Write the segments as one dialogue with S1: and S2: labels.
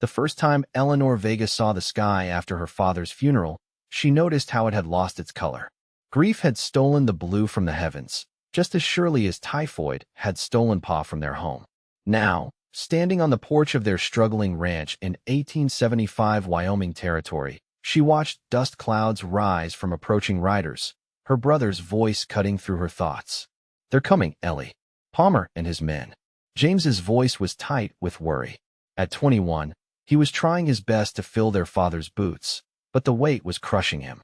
S1: The first time Eleanor Vega saw the sky after her father's funeral, she noticed how it had lost its color. Grief had stolen the blue from the heavens, just as surely as typhoid had stolen Pa from their home. Now, standing on the porch of their struggling ranch in 1875 Wyoming territory, she watched dust clouds rise from approaching riders, her brother's voice cutting through her thoughts. "They're coming, Ellie." Palmer and his men. James's voice was tight with worry. At 21, he was trying his best to fill their father's boots, but the weight was crushing him.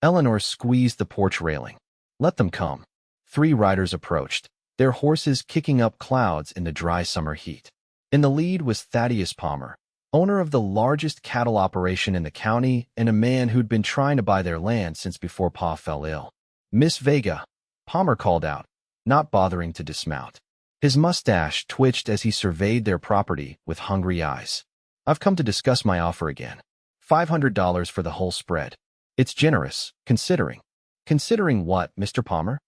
S1: Eleanor squeezed the porch railing. "Let them come." 3 riders approached, their horses kicking up clouds in the dry summer heat. In the lead was Thaddeus Palmer, owner of the largest cattle operation in the county and a man who'd been trying to buy their land since before Pa fell ill. "Miss Vega," Palmer called out, not bothering to dismount. His mustache twitched as he surveyed their property with hungry eyes. "I've come to discuss my offer again. $500 for the whole spread. It's generous, considering." "Considering what, Mr. Palmer?"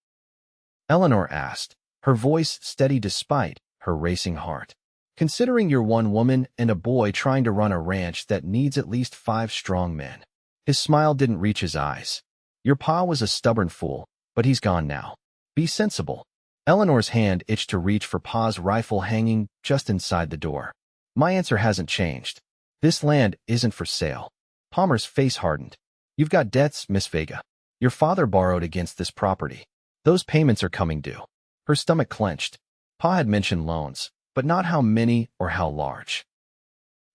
S1: Eleanor asked, her voice steady despite her racing heart. "Considering you're one woman and a boy trying to run a ranch that needs at least 5 strong men." His smile didn't reach his eyes. "Your pa was a stubborn fool, but he's gone now. Be sensible." Eleanor's hand itched to reach for Pa's rifle hanging just inside the door. "My answer hasn't changed. This land isn't for sale." Palmer's face hardened. "You've got debts, Miss Vega. Your father borrowed against this property. Those payments are coming due." Her stomach clenched. Pa had mentioned loans, but not how many or how large.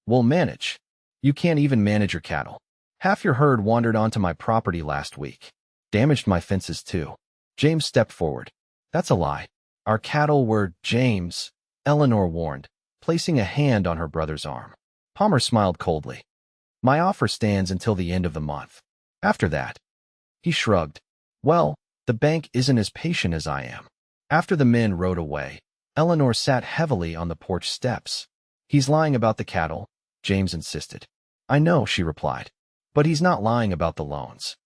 S1: "We'll manage." "You can't even manage your cattle. Half your herd wandered onto my property last week. Damaged my fences too." James stepped forward. "That's a lie. Our cattle were—" "James," Eleanor warned, placing a hand on her brother's arm. Palmer smiled coldly. "My offer stands until the end of the month. After that." He shrugged. "Well, the bank isn't as patient as I am." After the men rode away, Eleanor sat heavily on the porch steps. "He's lying about the cattle," James insisted. "I know," she replied, "but he's not lying about the loans."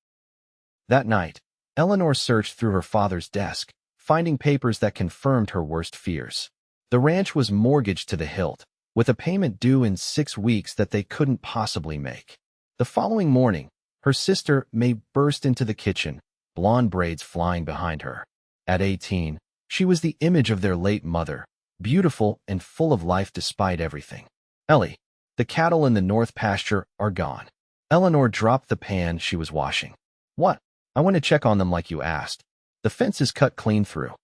S1: That night, Eleanor searched through her father's desk, finding papers that confirmed her worst fears. The ranch was mortgaged to the hilt, with a payment due in 6 weeks that they couldn't possibly make. The following morning, her sister May burst into the kitchen, blonde braids flying behind her. At 18, she was the image of their late mother, beautiful and full of life despite everything. "Ellie, the cattle in the north pasture are gone." Eleanor dropped the pan she was washing. "What?" "I went to check on them like you asked. The fence is cut clean through.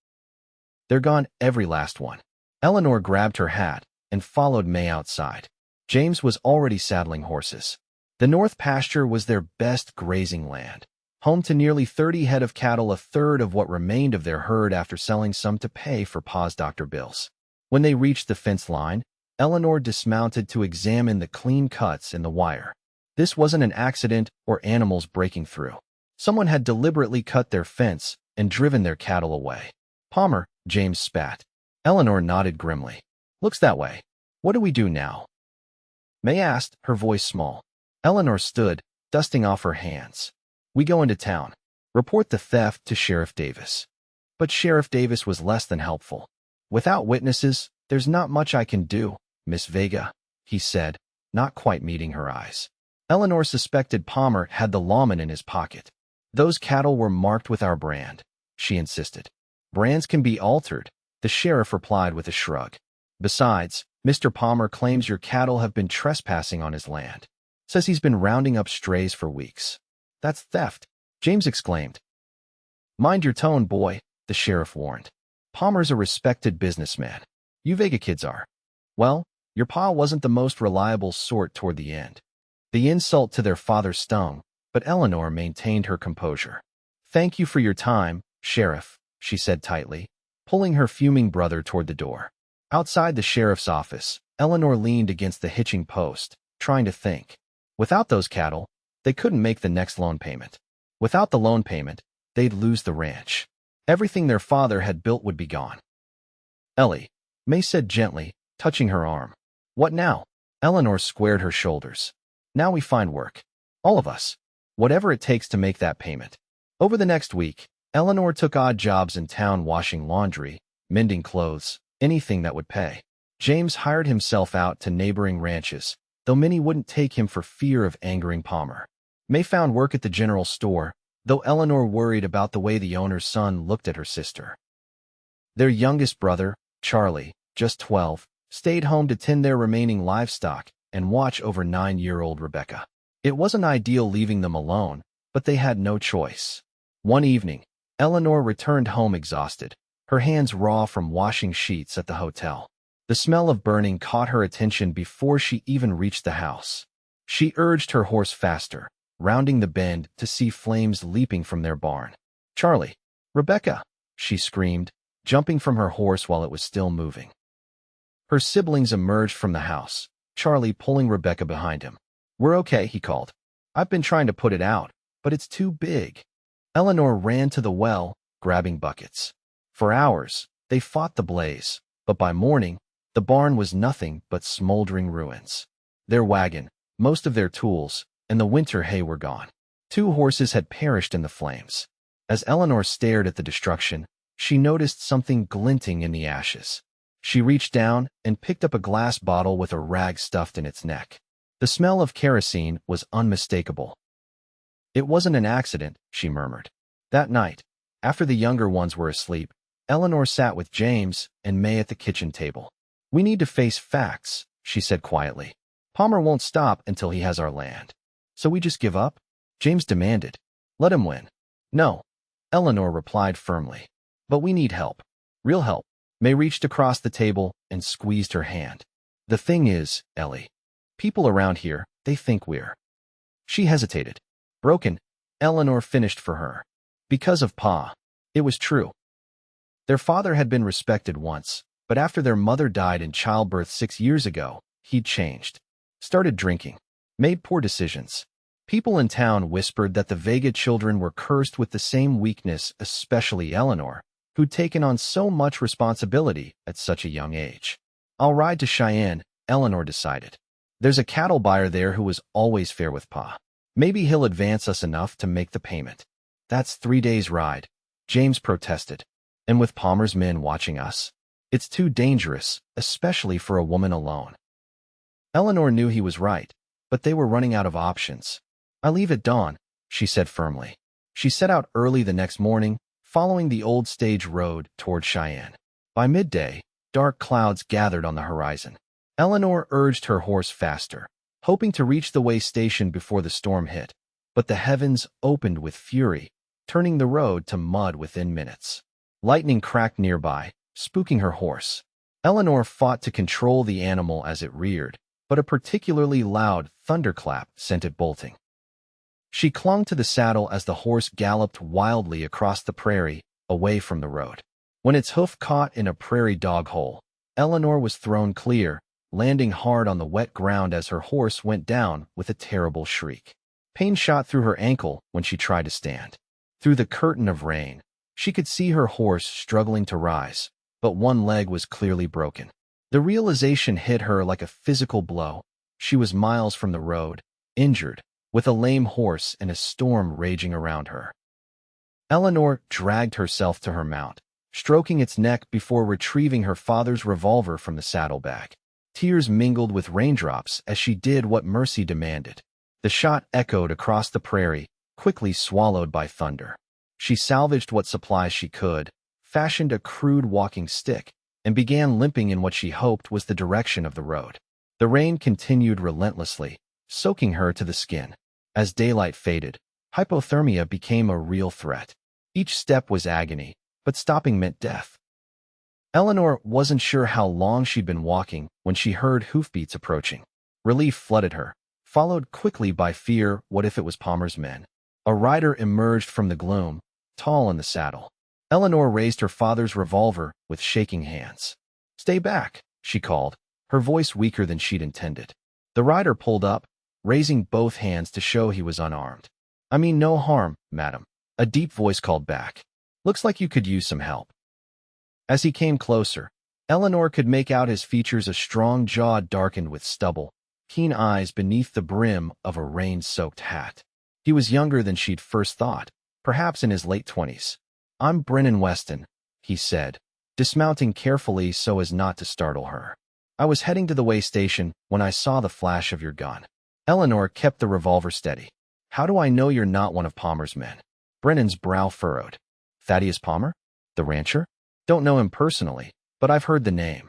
S1: They're gone, every last one." Eleanor grabbed her hat and followed May outside. James was already saddling horses. The north pasture was their best grazing land, home to nearly 30 head of cattle, a third of what remained of their herd after selling some to pay for Pa's doctor bills. When they reached the fence line, Eleanor dismounted to examine the clean cuts in the wire. This wasn't an accident or animals breaking through. Someone had deliberately cut their fence and driven their cattle away. "Palmer," James spat. Eleanor nodded grimly. "Looks that way. What do we do now?" May asked, her voice small. Eleanor stood, dusting off her hands. "We go into town. Report the theft to Sheriff Davis." But Sheriff Davis was less than helpful. "Without witnesses, there's not much I can do, Miss Vega," he said, not quite meeting her eyes. Eleanor suspected Palmer had the lawman in his pocket. "Those cattle were marked with our brand," she insisted. "Brands can be altered," the sheriff replied with a shrug. "Besides, Mr. Palmer claims your cattle have been trespassing on his land. Says he's been rounding up strays for weeks." "That's theft," James exclaimed. "Mind your tone, boy," the sheriff warned. "Palmer's a respected businessman. You Vega kids are. Well, your pa wasn't the most reliable sort toward the end." The insult to their father stung, but Eleanor maintained her composure. "Thank you for your time, Sheriff," she said tightly, pulling her fuming brother toward the door. Outside the sheriff's office, Eleanor leaned against the hitching post, trying to think. Without those cattle, they couldn't make the next loan payment. Without the loan payment, they'd lose the ranch. Everything their father had built would be gone. "Ellie," May said gently, touching her arm. "What now?" Eleanor squared her shoulders. "Now we find work. All of us. Whatever it takes to make that payment." Over the next week, Eleanor took odd jobs in town, washing laundry, mending clothes, anything that would pay. James hired himself out to neighboring ranches, though many wouldn't take him for fear of angering Palmer. May found work at the general store, though Eleanor worried about the way the owner's son looked at her sister. Their youngest brother, Charlie, just 12, stayed home to tend their remaining livestock and watch over 9-year-old Rebecca. It wasn't ideal leaving them alone, but they had no choice. One evening, Eleanor returned home exhausted, her hands raw from washing sheets at the hotel. The smell of burning caught her attention before she even reached the house. She urged her horse faster, rounding the bend to see flames leaping from their barn. "Charlie! Rebecca!" she screamed, jumping from her horse while it was still moving. Her siblings emerged from the house, Charlie pulling Rebecca behind him. "We're okay," he called. "I've been trying to put it out, but it's too big." Eleanor ran to the well, grabbing buckets. For hours, they fought the blaze, but by morning, the barn was nothing but smoldering ruins. Their wagon, most of their tools, and the winter hay were gone. 2 horses had perished in the flames. As Eleanor stared at the destruction, she noticed something glinting in the ashes. She reached down and picked up a glass bottle with a rag stuffed in its neck. The smell of kerosene was unmistakable. "It wasn't an accident," she murmured. That night, after the younger ones were asleep, Eleanor sat with James and May at the kitchen table. "We need to face facts," she said quietly. "Palmer won't stop until he has our land. So we just give up?" James demanded. "Let him win." "No," Eleanor replied firmly. "But we need help. Real help." May reached across the table and squeezed her hand. "The thing is, Ellie, people around here, they think we're—" She hesitated. "Broken," Eleanor finished for her. "Because of Pa." It was true. Their father had been respected once, but after their mother died in childbirth 6 years ago, he'd changed. Started drinking. Made poor decisions. People in town whispered that the Vega children were cursed with the same weakness, especially Eleanor, who'd taken on so much responsibility at such a young age. "I'll ride to Cheyenne," Eleanor decided. "There's a cattle buyer there who was always fair with Pa. Maybe he'll advance us enough to make the payment." "That's 3 days' ride," James protested. "And with Palmer's men watching us, it's too dangerous, especially for a woman alone." Eleanor knew he was right, but they were running out of options. "I leave at dawn," she said firmly. She set out early the next morning, following the old stage road toward Cheyenne. By midday, dark clouds gathered on the horizon. Eleanor urged her horse faster, hoping to reach the way station before the storm hit. But the heavens opened with fury, turning the road to mud within minutes. Lightning cracked nearby, spooking her horse. Eleanor fought to control the animal as it reared, but a particularly loud thunderclap sent it bolting. She clung to the saddle as the horse galloped wildly across the prairie, away from the road. When its hoof caught in a prairie dog hole, Eleanor was thrown clear, landing hard on the wet ground as her horse went down with a terrible shriek. Pain shot through her ankle when she tried to stand. Through the curtain of rain, she could see her horse struggling to rise, but one leg was clearly broken. The realization hit her like a physical blow. She was miles from the road, injured, with a lame horse and a storm raging around her. Eleanor dragged herself to her mount, stroking its neck before retrieving her father's revolver from the saddlebag. Tears mingled with raindrops as she did what mercy demanded. The shot echoed across the prairie, quickly swallowed by thunder. She salvaged what supplies she could, fashioned a crude walking stick, and began limping in what she hoped was the direction of the road. The rain continued relentlessly, soaking her to the skin. As daylight faded, hypothermia became a real threat. Each step was agony, but stopping meant death. Eleanor wasn't sure how long she'd been walking when she heard hoofbeats approaching. Relief flooded her, followed quickly by fear. What if it was Palmer's men? A rider emerged from the gloom, tall in the saddle. Eleanor raised her father's revolver with shaking hands. "Stay back," she called, her voice weaker than she'd intended. The rider pulled up, raising both hands to show he was unarmed. "I mean no harm, madam," a deep voice called back. "Looks like you could use some help." As he came closer, Eleanor could make out his features, a strong jaw darkened with stubble, keen eyes beneath the brim of a rain-soaked hat. He was younger than she'd first thought, perhaps in his late 20s. "I'm Brennan Weston," he said, dismounting carefully so as not to startle her. I was heading to the way station when I saw the flash of your gun. Eleanor kept the revolver steady. How do I know you're not one of Palmer's men? Brennan's brow furrowed. Thaddeus Palmer? The rancher? Don't know him personally, but I've heard the name.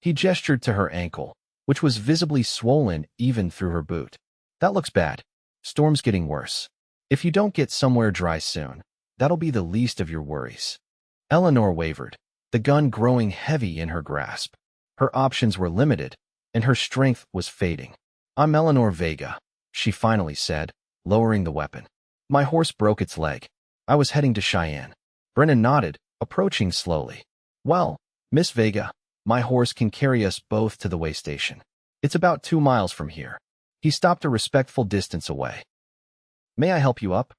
S1: He gestured to her ankle, which was visibly swollen even through her boot. That looks bad. Storm's getting worse. If you don't get somewhere dry soon, that'll be the least of your worries. Eleanor wavered, the gun growing heavy in her grasp. Her options were limited, and her strength was fading. I'm Eleanor Vega, she finally said, lowering the weapon. My horse broke its leg. I was heading to Cheyenne. Brennan nodded, approaching slowly. Well, Miss Vega, my horse can carry us both to the way station. It's about 2 miles from here. He stopped a respectful distance away. May I help you up?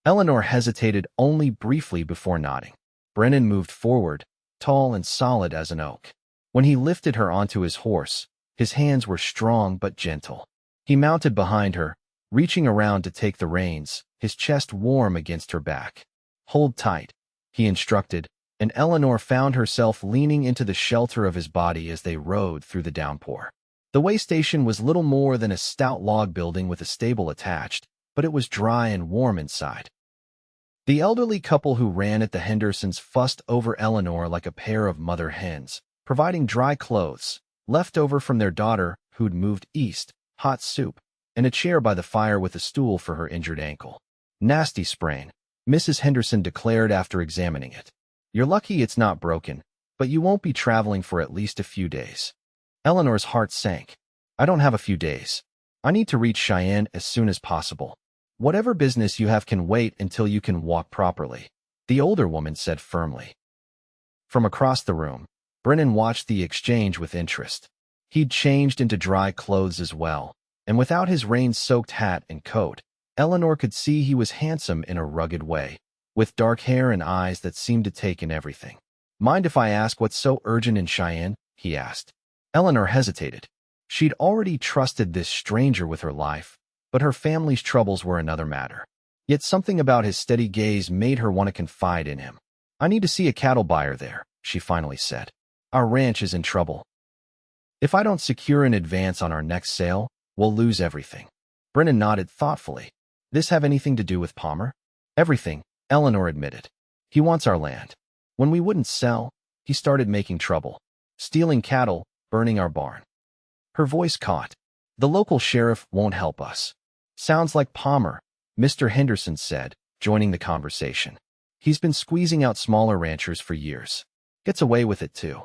S1: Eleanor hesitated only briefly before nodding. Brennan moved forward, tall and solid as an oak. When he lifted her onto his horse, his hands were strong but gentle. He mounted behind her, reaching around to take the reins, his chest warm against her back. Hold tight, he instructed, and Eleanor found herself leaning into the shelter of his body as they rode through the downpour. The way station was little more than a stout log building with a stable attached, but it was dry and warm inside. The elderly couple who ran at the Hendersons fussed over Eleanor like a pair of mother hens, providing dry clothes, left over from their daughter who'd moved east, hot soup, and a chair by the fire with a stool for her injured ankle. Nasty sprain, Mrs. Henderson declared after examining it. You're lucky it's not broken, but you won't be traveling for at least a few days. Eleanor's heart sank. I don't have a few days. I need to reach Cheyenne as soon as possible. Whatever business you have can wait until you can walk properly, the older woman said firmly. From across the room, Brennan watched the exchange with interest. He'd changed into dry clothes as well, and without his rain-soaked hat and coat, Eleanor could see he was handsome in a rugged way, with dark hair and eyes that seemed to take in everything. Mind if I ask what's so urgent in Cheyenne? He asked. Eleanor hesitated. She'd already trusted this stranger with her life, but her family's troubles were another matter. Yet something about his steady gaze made her want to confide in him. I need to see a cattle buyer there, she finally said. Our ranch is in trouble. If I don't secure an advance on our next sale, we'll lose everything. Brennan nodded thoughtfully. This have anything to do with Palmer? Everything, Eleanor admitted. He wants our land. When we wouldn't sell, he started making trouble. Stealing cattle, burning our barn. Her voice caught. The local sheriff won't help us. Sounds like Palmer, Mr. Henderson said, joining the conversation. He's been squeezing out smaller ranchers for years. Gets away with it too.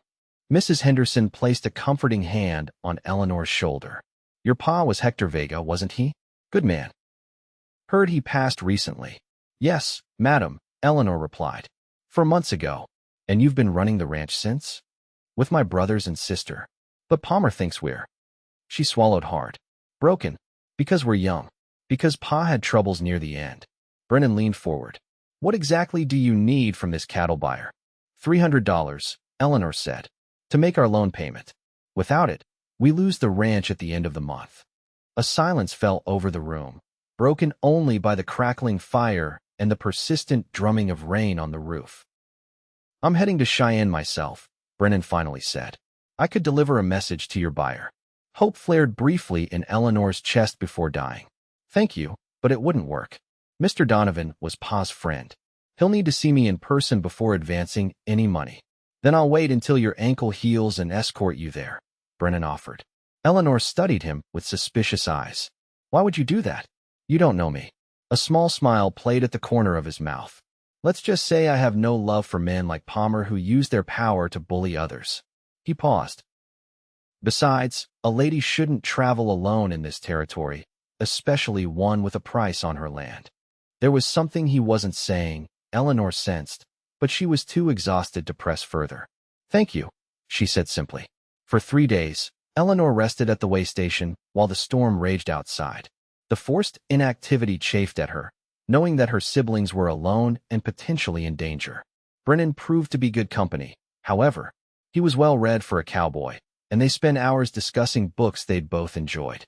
S1: Mrs. Henderson placed a comforting hand on Eleanor's shoulder. Your pa was Hector Vega, wasn't he? Good man. Heard he passed recently. Yes, madam, Eleanor replied. 4 months ago. And you've been running the ranch since? With my brothers and sister. But Palmer thinks we're. She swallowed hard. Broken. Because we're young. Because Pa had troubles near the end. Brennan leaned forward. What exactly do you need from this cattle buyer? $300, Eleanor said. To make our loan payment. Without it, we lose the ranch at the end of the month. A silence fell over the room, broken only by the crackling fire and the persistent drumming of rain on the roof. I'm heading to Cheyenne myself, Brennan finally said. I could deliver a message to your buyer. Hope flared briefly in Eleanor's chest before dying. Thank you, but it wouldn't work. Mr. Donovan was Pa's friend. He'll need to see me in person before advancing any money. Then I'll wait until your ankle heals and escort you there, Brennan offered. Eleanor studied him with suspicious eyes. Why would you do that? You don't know me. A small smile played at the corner of his mouth. Let's just say I have no love for men like Palmer who use their power to bully others. He paused. Besides, a lady shouldn't travel alone in this territory, especially one with a price on her land. There was something he wasn't saying, Eleanor sensed, but she was too exhausted to press further. Thank you, she said simply. For 3 days, Eleanor rested at the way station while the storm raged outside. The forced inactivity chafed at her, knowing that her siblings were alone and potentially in danger. Brennan proved to be good company. However, he was well read for a cowboy, and they spent hours discussing books they'd both enjoyed.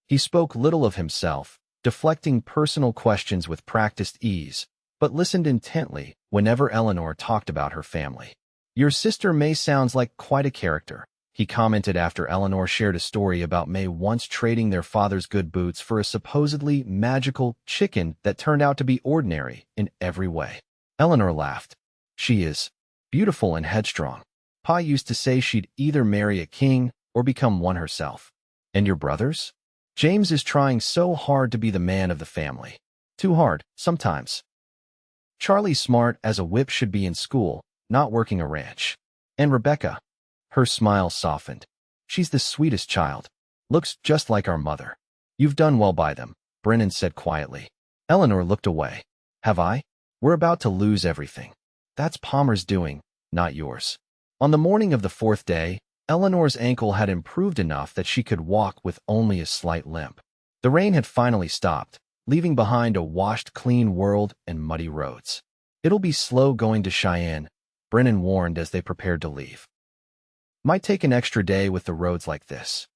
S1: He spoke little of himself, deflecting personal questions with practiced ease, but listened intently whenever Eleanor talked about her family. Your sister May sounds like quite a character, he commented after Eleanor shared a story about May once trading their father's good boots for a supposedly magical chicken that turned out to be ordinary in every way. Eleanor laughed. She is beautiful and headstrong. Pa used to say she'd either marry a king or become one herself. And your brothers? James is trying so hard to be the man of the family. Too hard, sometimes. Charlie's smart as a whip should be in school, not working a ranch. And Rebecca? Her smile softened. She's the sweetest child. Looks just like our mother. You've done well by them, Brennan said quietly. Eleanor looked away. Have I? We're about to lose everything. That's Palmer's doing, not yours. On the morning of the fourth day, Eleanor's ankle had improved enough that she could walk with only a slight limp. The rain had finally stopped, leaving behind a washed clean world and muddy roads. It'll be slow going to Cheyenne, Brennan warned as they prepared to leave. Might take an extra day with the roads like this.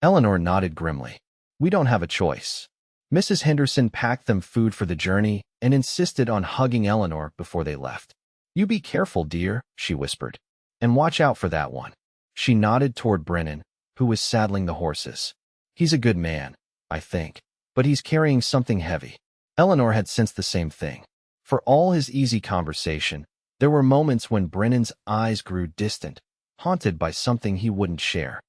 S1: Eleanor nodded grimly. We don't have a choice. Mrs. Henderson packed them food for the journey and insisted on hugging Eleanor before they left. You be careful, dear, she whispered. And watch out for that one. She nodded toward Brennan, who was saddling the horses. He's a good man, I think, but he's carrying something heavy. Eleanor had sensed the same thing. For all his easy conversation, there were moments when Brennan's eyes grew distant, haunted by something he wouldn't share.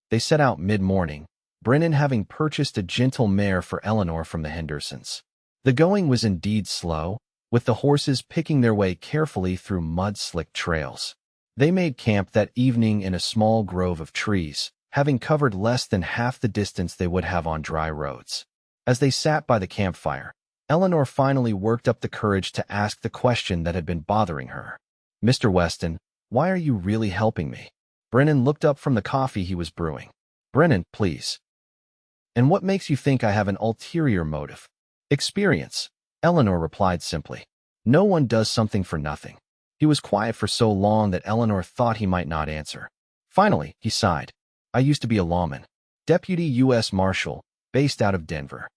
S1: They set out mid-morning, Brennan having purchased a gentle mare for Eleanor from the Hendersons. The going was indeed slow, with the horses picking their way carefully through mud-slicked trails. They made camp that evening in a small grove of trees, having covered less than half the distance they would have on dry roads. As they sat by the campfire, Eleanor finally worked up the courage to ask the question that had been bothering her. Mr. Weston, why are you really helping me? Brennan looked up from the coffee he was brewing. Brennan, please. And what makes you think I have an ulterior motive? Experience, Eleanor replied simply. No one does something for nothing. He was quiet for so long that Eleanor thought he might not answer. Finally, he sighed. I used to be a lawman. Deputy U.S. Marshal, based out of Denver.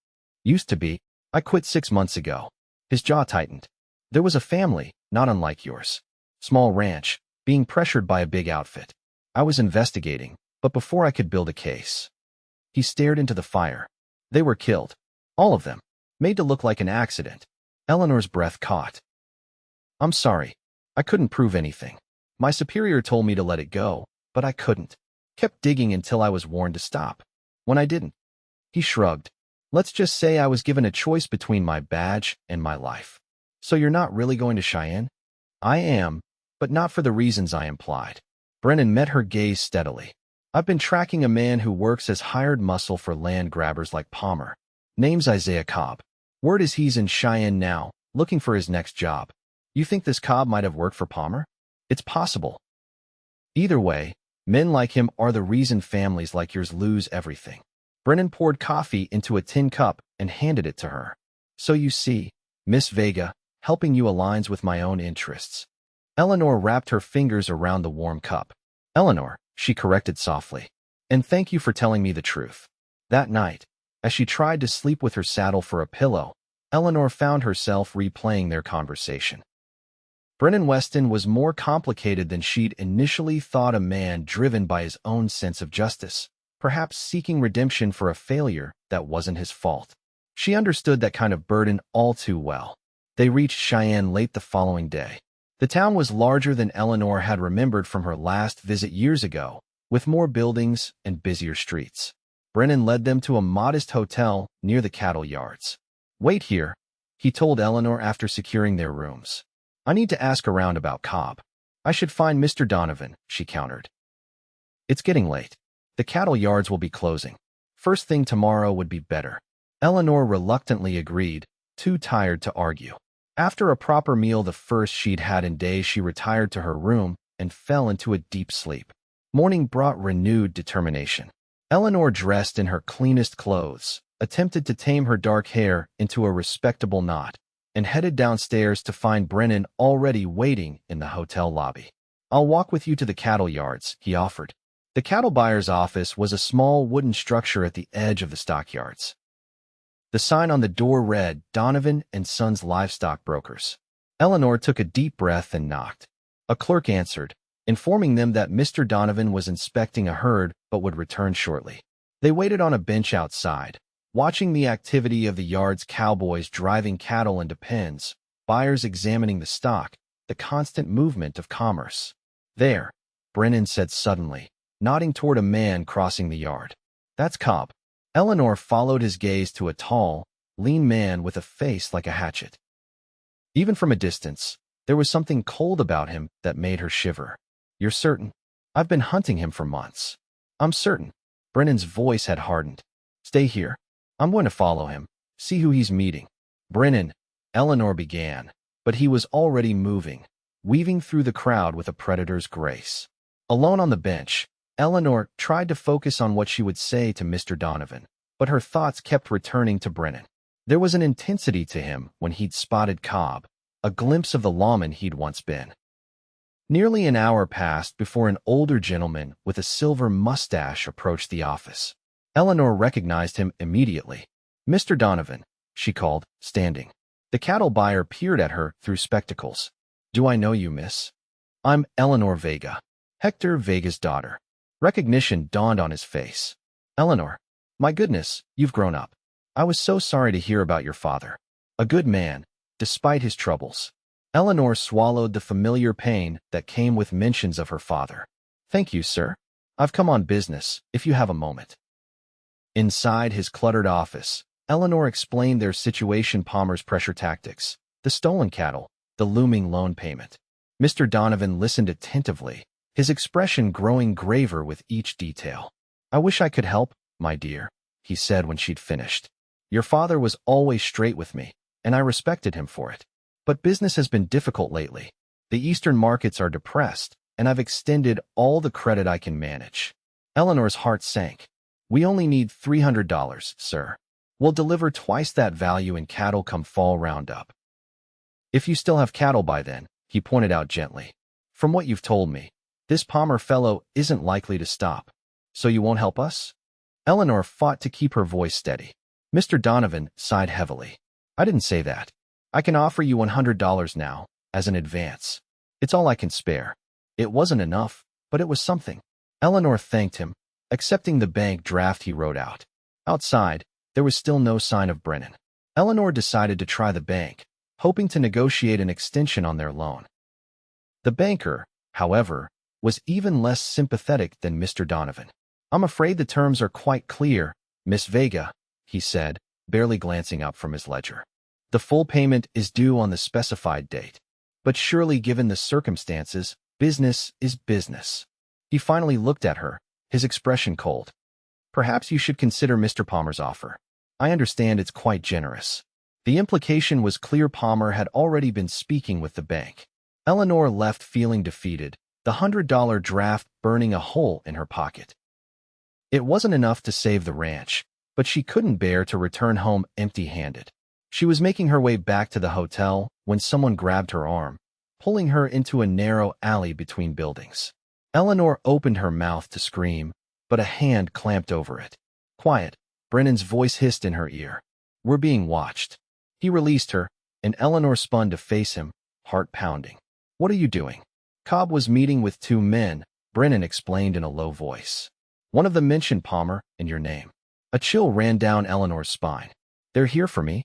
S1: Used to be. I quit 6 months ago. His jaw tightened. There was a family, not unlike yours. Small ranch, being pressured by a big outfit. I was investigating, but before I could build a case. He stared into the fire. They were killed. All of them. Made to look like an accident. Eleanor's breath caught. I'm sorry. I couldn't prove anything. My superior told me to let it go, but I couldn't. Kept digging until I was warned to stop. When I didn't. He shrugged. Let's just say I was given a choice between my badge and my life. So you're not really going to Cheyenne? I am, but not for the reasons I implied. Brennan met her gaze steadily. I've been tracking a man who works as hired muscle for land grabbers like Palmer. Name's Isaiah Cobb. Word is he's in Cheyenne now, looking for his next job. You think this Cobb might have worked for Palmer? It's possible. Either way, men like him are the reason families like yours lose everything. Brennan poured coffee into a tin cup and handed it to her. So you see, Miss Vega, helping you aligns with my own interests. Eleanor wrapped her fingers around the warm cup. Eleanor, she corrected softly. And thank you for telling me the truth. That night, as she tried to sleep with her saddle for a pillow, Eleanor found herself replaying their conversation. Brennan Weston was more complicated than she'd initially thought, a man driven by his own sense of justice, perhaps seeking redemption for a failure that wasn't his fault. She understood that kind of burden all too well. They reached Cheyenne late the following day. The town was larger than Eleanor had remembered from her last visit years ago, with more buildings and busier streets. Brennan led them to a modest hotel near the cattle yards. Wait here, he told Eleanor after securing their rooms. I need to ask around about Cobb. I should find Mr. Donovan, she countered. It's getting late. The cattle yards will be closing. First thing tomorrow would be better. Eleanor reluctantly agreed, too tired to argue. After a proper meal, the first she'd had in days, she retired to her room and fell into a deep sleep. Morning brought renewed determination. Eleanor dressed in her cleanest clothes, attempted to tame her dark hair into a respectable knot, and headed downstairs to find Brennan already waiting in the hotel lobby. I'll walk with you to the cattle yards, he offered. The cattle buyer's office was a small wooden structure at the edge of the stockyards. The sign on the door read, Donovan and Sons Livestock Brokers. Eleanor took a deep breath and knocked. A clerk answered, informing them that Mr. Donovan was inspecting a herd but would return shortly. They waited on a bench outside, watching the activity of the yard's cowboys driving cattle into pens, buyers examining the stock, the constant movement of commerce. "There," Brennan said suddenly, nodding toward a man crossing the yard. "That's Cobb." Eleanor followed his gaze to a tall, lean man with a face like a hatchet. Even from a distance, there was something cold about him that made her shiver. "You're certain?" "I've been hunting him for months." "I'm certain." Brennan's voice had hardened. "Stay here. I'm going to follow him, see who he's meeting." "Brennan," Eleanor began, but he was already moving, weaving through the crowd with a predator's grace. Alone on the bench, Eleanor tried to focus on what she would say to Mr. Donovan, but her thoughts kept returning to Brennan. There was an intensity to him when he'd spotted Cobb, a glimpse of the lawman he'd once been. Nearly an hour passed before an older gentleman with a silver mustache approached the office. Eleanor recognized him immediately. "Mr. Donovan," she called, standing. The cattle buyer peered at her through spectacles. "Do I know you, miss?" "I'm Eleanor Vega, Hector Vega's daughter." Recognition dawned on his face. "Eleanor, my goodness, you've grown up. I was so sorry to hear about your father. A good man, despite his troubles." Eleanor swallowed the familiar pain that came with mentions of her father. "Thank you, sir. I've come on business, if you have a moment." Inside his cluttered office, Eleanor explained their situation: Palmer's pressure tactics, the stolen cattle, the looming loan payment. Mr. Donovan listened attentively, his expression growing graver with each detail. "I wish I could help, my dear," he said when she'd finished. "Your father was always straight with me, and I respected him for it. But business has been difficult lately. The Eastern markets are depressed, and I've extended all the credit I can manage." Eleanor's heart sank. "We only need $300, sir. We'll deliver twice that value in cattle come fall roundup." "If you still have cattle by then," he pointed out gently. "From what you've told me, this Palmer fellow isn't likely to stop. So you won't help us?" Eleanor fought to keep her voice steady. Mr. Donovan sighed heavily. "I didn't say that. I can offer you $100 now, as an advance. It's all I can spare." It wasn't enough, but it was something. Eleanor thanked him, accepting the bank draft he wrote out. Outside, there was still no sign of Brennan. Eleanor decided to try the bank, hoping to negotiate an extension on their loan. The banker, however, was even less sympathetic than Mr. Donovan. "I'm afraid the terms are quite clear, Miss Vega," he said, barely glancing up from his ledger. "The full payment is due on the specified date. But surely, given the circumstances, business is business." He finally looked at her, his expression cold. "Perhaps you should consider Mr. Palmer's offer. I understand it's quite generous." The implication was clear: Palmer had already been speaking with the bank. Eleanor left feeling defeated, the $100 draft burning a hole in her pocket. It wasn't enough to save the ranch, but she couldn't bear to return home empty-handed. She was making her way back to the hotel when someone grabbed her arm, pulling her into a narrow alley between buildings. Eleanor opened her mouth to scream, but a hand clamped over it. "Quiet," Brennan's voice hissed in her ear. "We're being watched." He released her, and Eleanor spun to face him, heart pounding. "What are you doing?" "Cobb was meeting with two men," Brennan explained in a low voice. "One of them mentioned Palmer and your name." A chill ran down Eleanor's spine. "They're here for me?"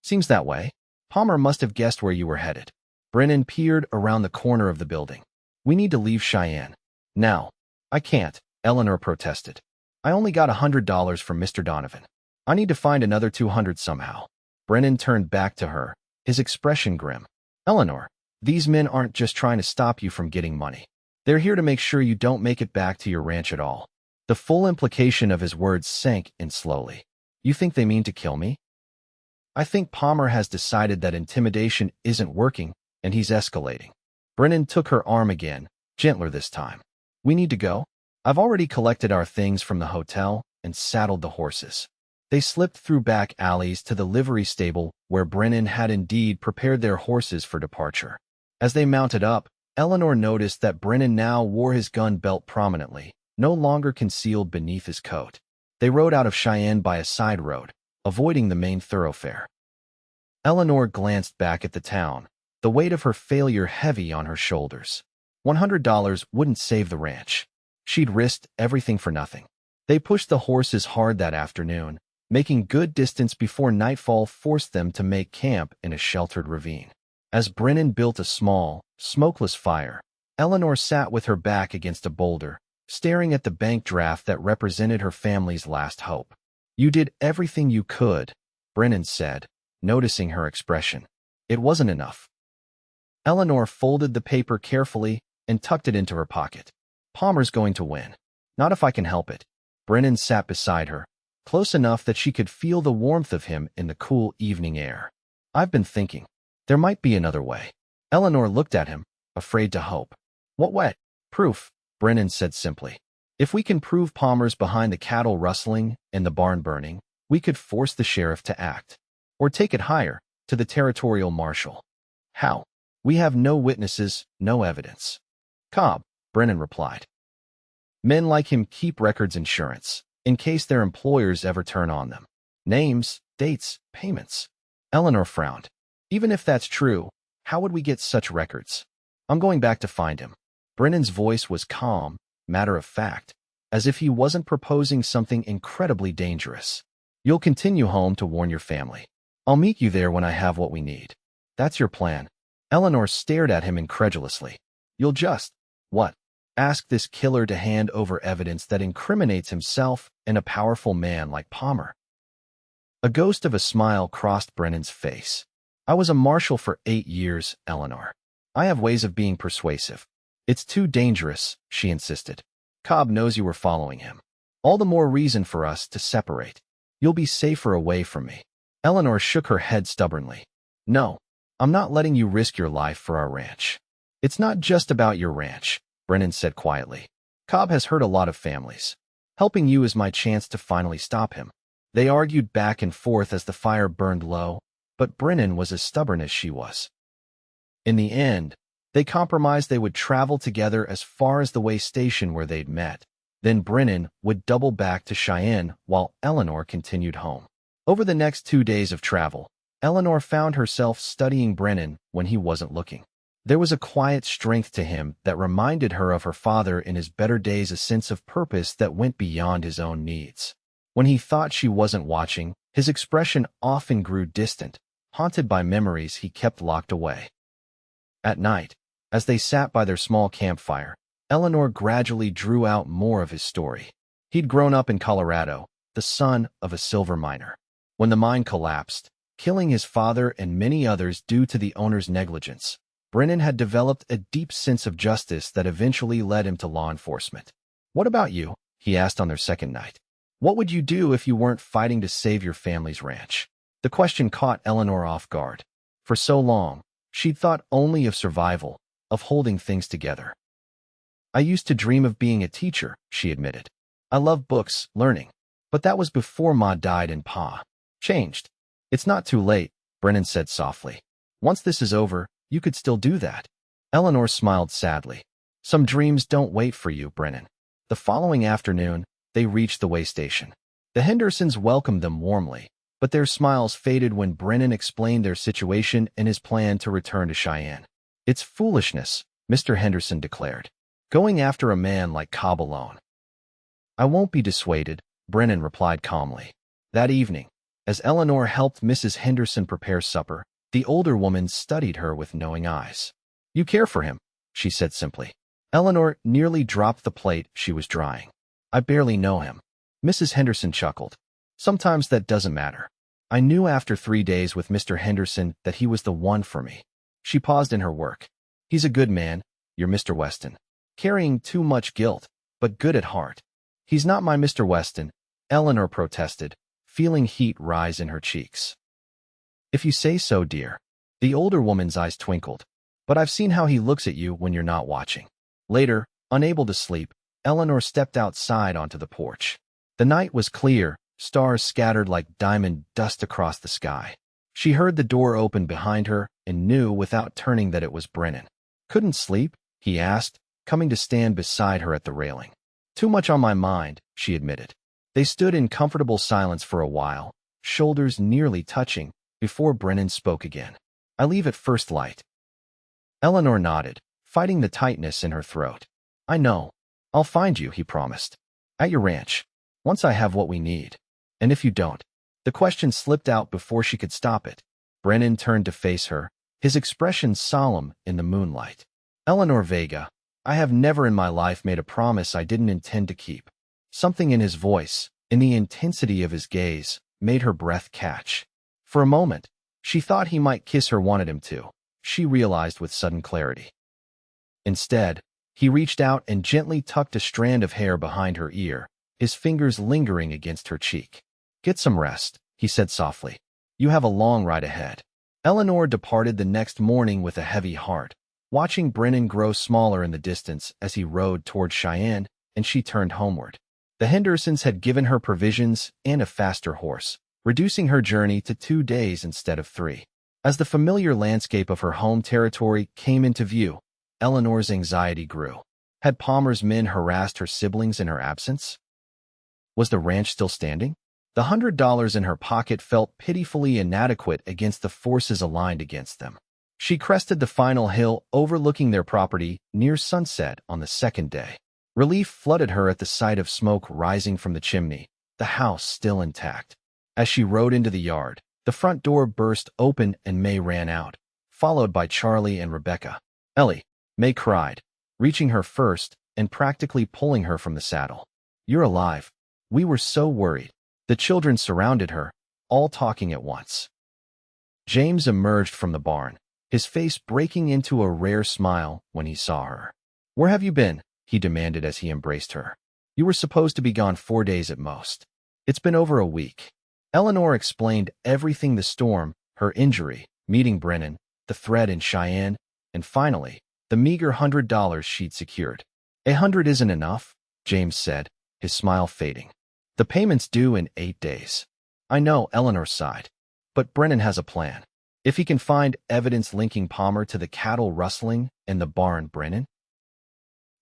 S1: "Seems that way. Palmer must have guessed where you were headed." Brennan peered around the corner of the building. "We need to leave Cheyenne. Now." "I can't," Eleanor protested. "I only got $100 from Mr. Donovan. I need to find another $200 somehow." Brennan turned back to her, his expression grim. "Eleanor, these men aren't just trying to stop you from getting money. They're here to make sure you don't make it back to your ranch at all." The full implication of his words sank in slowly. "You think they mean to kill me?" "I think Palmer has decided that intimidation isn't working, and he's escalating." Brennan took her arm again, gentler this time. "We need to go. I've already collected our things from the hotel and saddled the horses." They slipped through back alleys to the livery stable where Brennan had indeed prepared their horses for departure. As they mounted up, Eleanor noticed that Brennan now wore his gun belt prominently, no longer concealed beneath his coat. They rode out of Cheyenne by a side road, avoiding the main thoroughfare. Eleanor glanced back at the town, the weight of her failure heavy on her shoulders. $100 wouldn't save the ranch. She'd risked everything for nothing. They pushed the horses hard that afternoon, making good distance before nightfall forced them to make camp in a sheltered ravine. As Brennan built a small, smokeless fire, Eleanor sat with her back against a boulder, staring at the bank draft that represented her family's last hope. "You did everything you could," Brennan said, noticing her expression. "It wasn't enough." Eleanor folded the paper carefully and tucked it into her pocket. "Palmer's going to win. Not if I can help it." Brennan sat beside her, close enough that she could feel the warmth of him in the cool evening air. "I've been thinking. There might be another way." Eleanor looked at him, afraid to hope. "What way?" "Proof," Brennan said simply. "If we can prove Palmer's behind the cattle rustling and the barn burning, we could force the sheriff to act. Or take it higher, to the territorial marshal." "How?" "We have no witnesses, no evidence." "Cobb," Brennan replied. "Men like him keep records insurance, in case their employers ever turn on them. Names, dates, payments." Eleanor frowned. "Even if that's true, how would we get such records?" "I'm going back to find him." Brennan's voice was calm, matter of fact, as if he wasn't proposing something incredibly dangerous. "You'll continue home to warn your family. I'll meet you there when I have what we need." "That's your plan?" Eleanor stared at him incredulously. "You'll just, what? Ask this killer to hand over evidence that incriminates himself and a powerful man like Palmer?" A ghost of a smile crossed Brennan's face. "I was a marshal for 8 years, Eleanor. I have ways of being persuasive." "It's too dangerous," she insisted. "Cobb knows you were following him. All the more reason for us to separate. You'll be safer away from me." Eleanor shook her head stubbornly. "No, I'm not letting you risk your life for our ranch." "It's not just about your ranch," Brennan said quietly. "Cobb has hurt a lot of families. Helping you is my chance to finally stop him." They argued back and forth as the fire burned low, but Brennan was as stubborn as she was. In the end, they compromised they would travel together as far as the way station where they'd met. Then Brennan would double back to Cheyenne while Eleanor continued home. Over the next 2 days of travel, Eleanor found herself studying Brennan when he wasn't looking. There was a quiet strength to him that reminded her of her father in his better days, a sense of purpose that went beyond his own needs. When he thought she wasn't watching, his expression often grew distant, haunted by memories he kept locked away. At night, as they sat by their small campfire, Eleanor gradually drew out more of his story. He'd grown up in Colorado, the son of a silver miner. When the mine collapsed, killing his father and many others due to the owner's negligence, Brennan had developed a deep sense of justice that eventually led him to law enforcement. "What about you?" he asked on their second night. "What would you do if you weren't fighting to save your family's ranch?" The question caught Eleanor off guard. For so long, she'd thought only of survival, of holding things together. "I used to dream of being a teacher," she admitted. "I love books, learning. But that was before Ma died and Pa changed." "It's not too late," Brennan said softly. "Once this is over, you could still do that." Eleanor smiled sadly. "Some dreams don't wait for you, Brennan." The following afternoon, they reached the way station. The Hendersons welcomed them warmly, but their smiles faded when Brennan explained their situation and his plan to return to Cheyenne. "It's foolishness," Mr. Henderson declared, "going after a man like Cobb alone." "I won't be dissuaded," Brennan replied calmly. That evening, as Eleanor helped Mrs. Henderson prepare supper, the older woman studied her with knowing eyes. "You care for him," she said simply. Eleanor nearly dropped the plate she was drying. "I barely know him." Mrs. Henderson chuckled. "Sometimes that doesn't matter. I knew after 3 days with Mr. Henderson that he was the one for me." She paused in her work. "He's a good man, your Mr. Weston. Carrying too much guilt, but good at heart." "He's not my Mr. Weston," Eleanor protested, feeling heat rise in her cheeks. "If you say so, dear." The older woman's eyes twinkled. "But I've seen how he looks at you when you're not watching." Later, unable to sleep, Eleanor stepped outside onto the porch. The night was clear, stars scattered like diamond dust across the sky. She heard the door open behind her and knew without turning that it was Brennan. "Couldn't sleep?" he asked, coming to stand beside her at the railing. "Too much on my mind," she admitted. They stood in comfortable silence for a while, shoulders nearly touching, before Brennan spoke again. "I leave at first light." Eleanor nodded, fighting the tightness in her throat. I know. I'll find you, he promised. At your ranch. Once I have what we need. And if you don't? The question slipped out before she could stop it. Brennan turned to face her, his expression solemn in the moonlight. Eleanor Vega, I have never in my life made a promise I didn't intend to keep. Something in his voice, in the intensity of his gaze, made her breath catch. For a moment, she thought he might kiss her, wanted him to. She realized with sudden clarity. Instead, he reached out and gently tucked a strand of hair behind her ear, his fingers lingering against her cheek. Get some rest, he said softly. You have a long ride ahead. Eleanor departed the next morning with a heavy heart, watching Brennan grow smaller in the distance as he rode toward Cheyenne, and she turned homeward. The Hendersons had given her provisions and a faster horse, reducing her journey to 2 days instead of 3. As the familiar landscape of her home territory came into view, Eleanor's anxiety grew. Had Palmer's men harassed her siblings in her absence? Was the ranch still standing? The $100 in her pocket felt pitifully inadequate against the forces aligned against them. She crested the final hill overlooking their property near sunset on the second day. Relief flooded her at the sight of smoke rising from the chimney, the house still intact. As she rode into the yard, the front door burst open and May ran out, followed by Charlie and Rebecca. Ellie, May cried, reaching her first and practically pulling her from the saddle. You're alive. We were so worried. The children surrounded her, all talking at once. James emerged from the barn, his face breaking into a rare smile when he saw her. Where have you been? He demanded as he embraced her. You were supposed to be gone 4 days at most. It's been over a week. Eleanor explained everything: the storm, her injury, meeting Brennan, the threat in Cheyenne, and finally, the meager $100 she'd secured. $100 isn't enough, James said, his smile fading. The payment's due in 8 days. I know, Eleanor sighed. But Brennan has a plan. If he can find evidence linking Palmer to the cattle rustling and the barn, Brennan?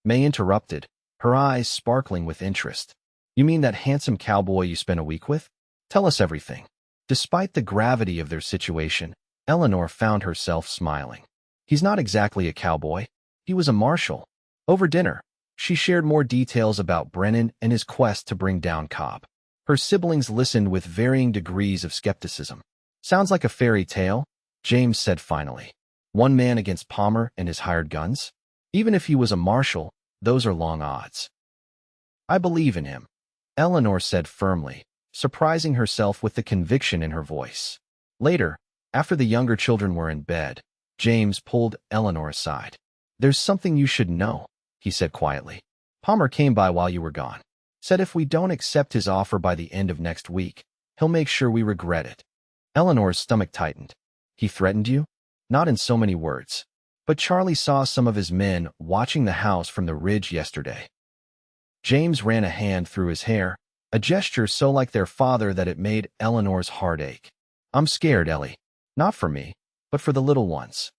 S1: May interrupted, her eyes sparkling with interest. You mean that handsome cowboy you spent a week with? Tell us everything. Despite the gravity of their situation, Eleanor found herself smiling. He's not exactly a cowboy. He was a marshal. Over dinner, she shared more details about Brennan and his quest to bring down Cobb. Her siblings listened with varying degrees of skepticism. Sounds like a fairy tale, James said finally. One man against Palmer and his hired guns? Even if he was a marshal, those are long odds. I believe in him, Eleanor said firmly, surprising herself with the conviction in her voice. Later, after the younger children were in bed, James pulled Eleanor aside. There's something you should know, he said quietly. Palmer came by while you were gone. Said if we don't accept his offer by the end of next week, he'll make sure we regret it. Eleanor's stomach tightened. He threatened you? Not in so many words. But Charlie saw some of his men watching the house from the ridge yesterday. James ran a hand through his hair, a gesture so like their father that it made Eleanor's heart ache. I'm scared, Ellie. Not for me, but for the little ones.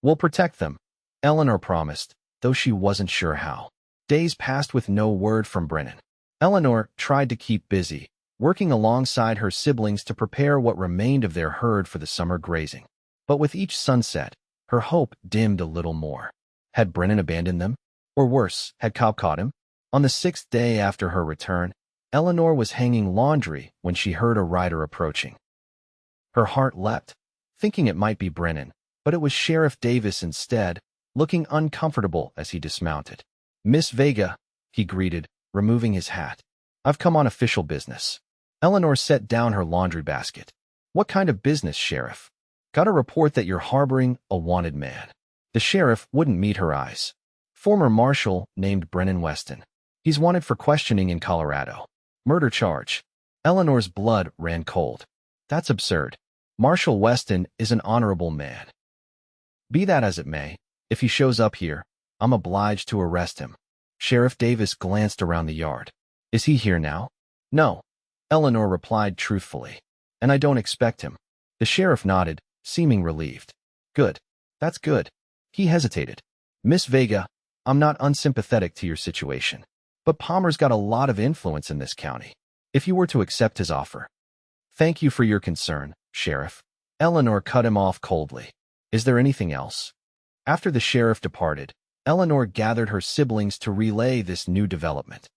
S1: We'll protect them, Eleanor promised, though she wasn't sure how. Days passed with no word from Brennan. Eleanor tried to keep busy, working alongside her siblings to prepare what remained of their herd for the summer grazing. But with each sunset, her hope dimmed a little more. Had Brennan abandoned them? Or worse, had Cobb caught him? On the 6th day after her return, Eleanor was hanging laundry when she heard a rider approaching. Her heart leapt, thinking it might be Brennan, but it was Sheriff Davis instead, looking uncomfortable as he dismounted. Miss Vega, he greeted, removing his hat. I've come on official business. Eleanor set down her laundry basket. What kind of business, Sheriff? Got a report that you're harboring a wanted man. The sheriff wouldn't meet her eyes. Former marshal named Brennan Weston. He's wanted for questioning in Colorado. Murder charge. Eleanor's blood ran cold. That's absurd. Marshal Weston is an honorable man. Be that as it may, if he shows up here, I'm obliged to arrest him. Sheriff Davis glanced around the yard. Is he here now? No, Eleanor replied truthfully. And I don't expect him. The sheriff nodded, seeming relieved. Good. That's good. He hesitated. Miss Vega, I'm not unsympathetic to your situation. But Palmer's got a lot of influence in this county. If you were to accept his offer. Thank you for your concern, Sheriff. Eleanor cut him off coldly. Is there anything else? After the sheriff departed, Eleanor gathered her siblings to relay this new development.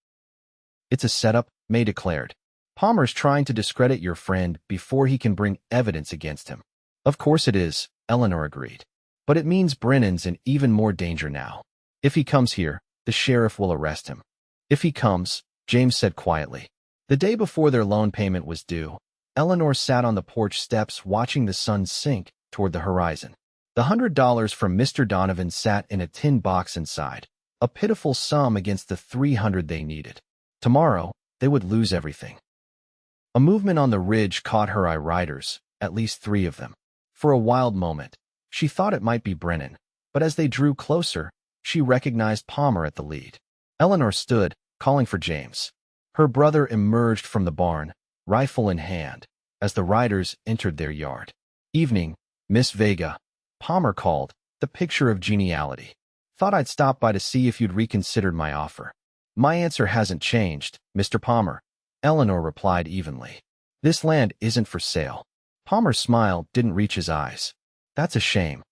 S1: It's a setup, May declared. Palmer's trying to discredit your friend before he can bring evidence against him. Of course it is, Eleanor agreed. But it means Brennan's in even more danger now. If he comes here, the sheriff will arrest him. If he comes, James said quietly. The day before their loan payment was due, Eleanor sat on the porch steps watching the sun sink toward the horizon. The $100 from Mr. Donovan sat in a tin box inside, a pitiful sum against the $300 they needed. Tomorrow, they would lose everything. A movement on the ridge caught her eye. Riders, at least 3 of them. For a wild moment, she thought it might be Brennan, but as they drew closer, she recognized Palmer at the lead. Eleanor stood, calling for James. Her brother emerged from the barn, rifle in hand, as the riders entered their yard. Evening, Miss Vega, Palmer called, the picture of geniality. Thought I'd stop by to see if you'd reconsidered my offer. My answer hasn't changed, Mr. Palmer, Eleanor replied evenly. This land isn't for sale. Palmer's smile didn't reach his eyes. That's a shame.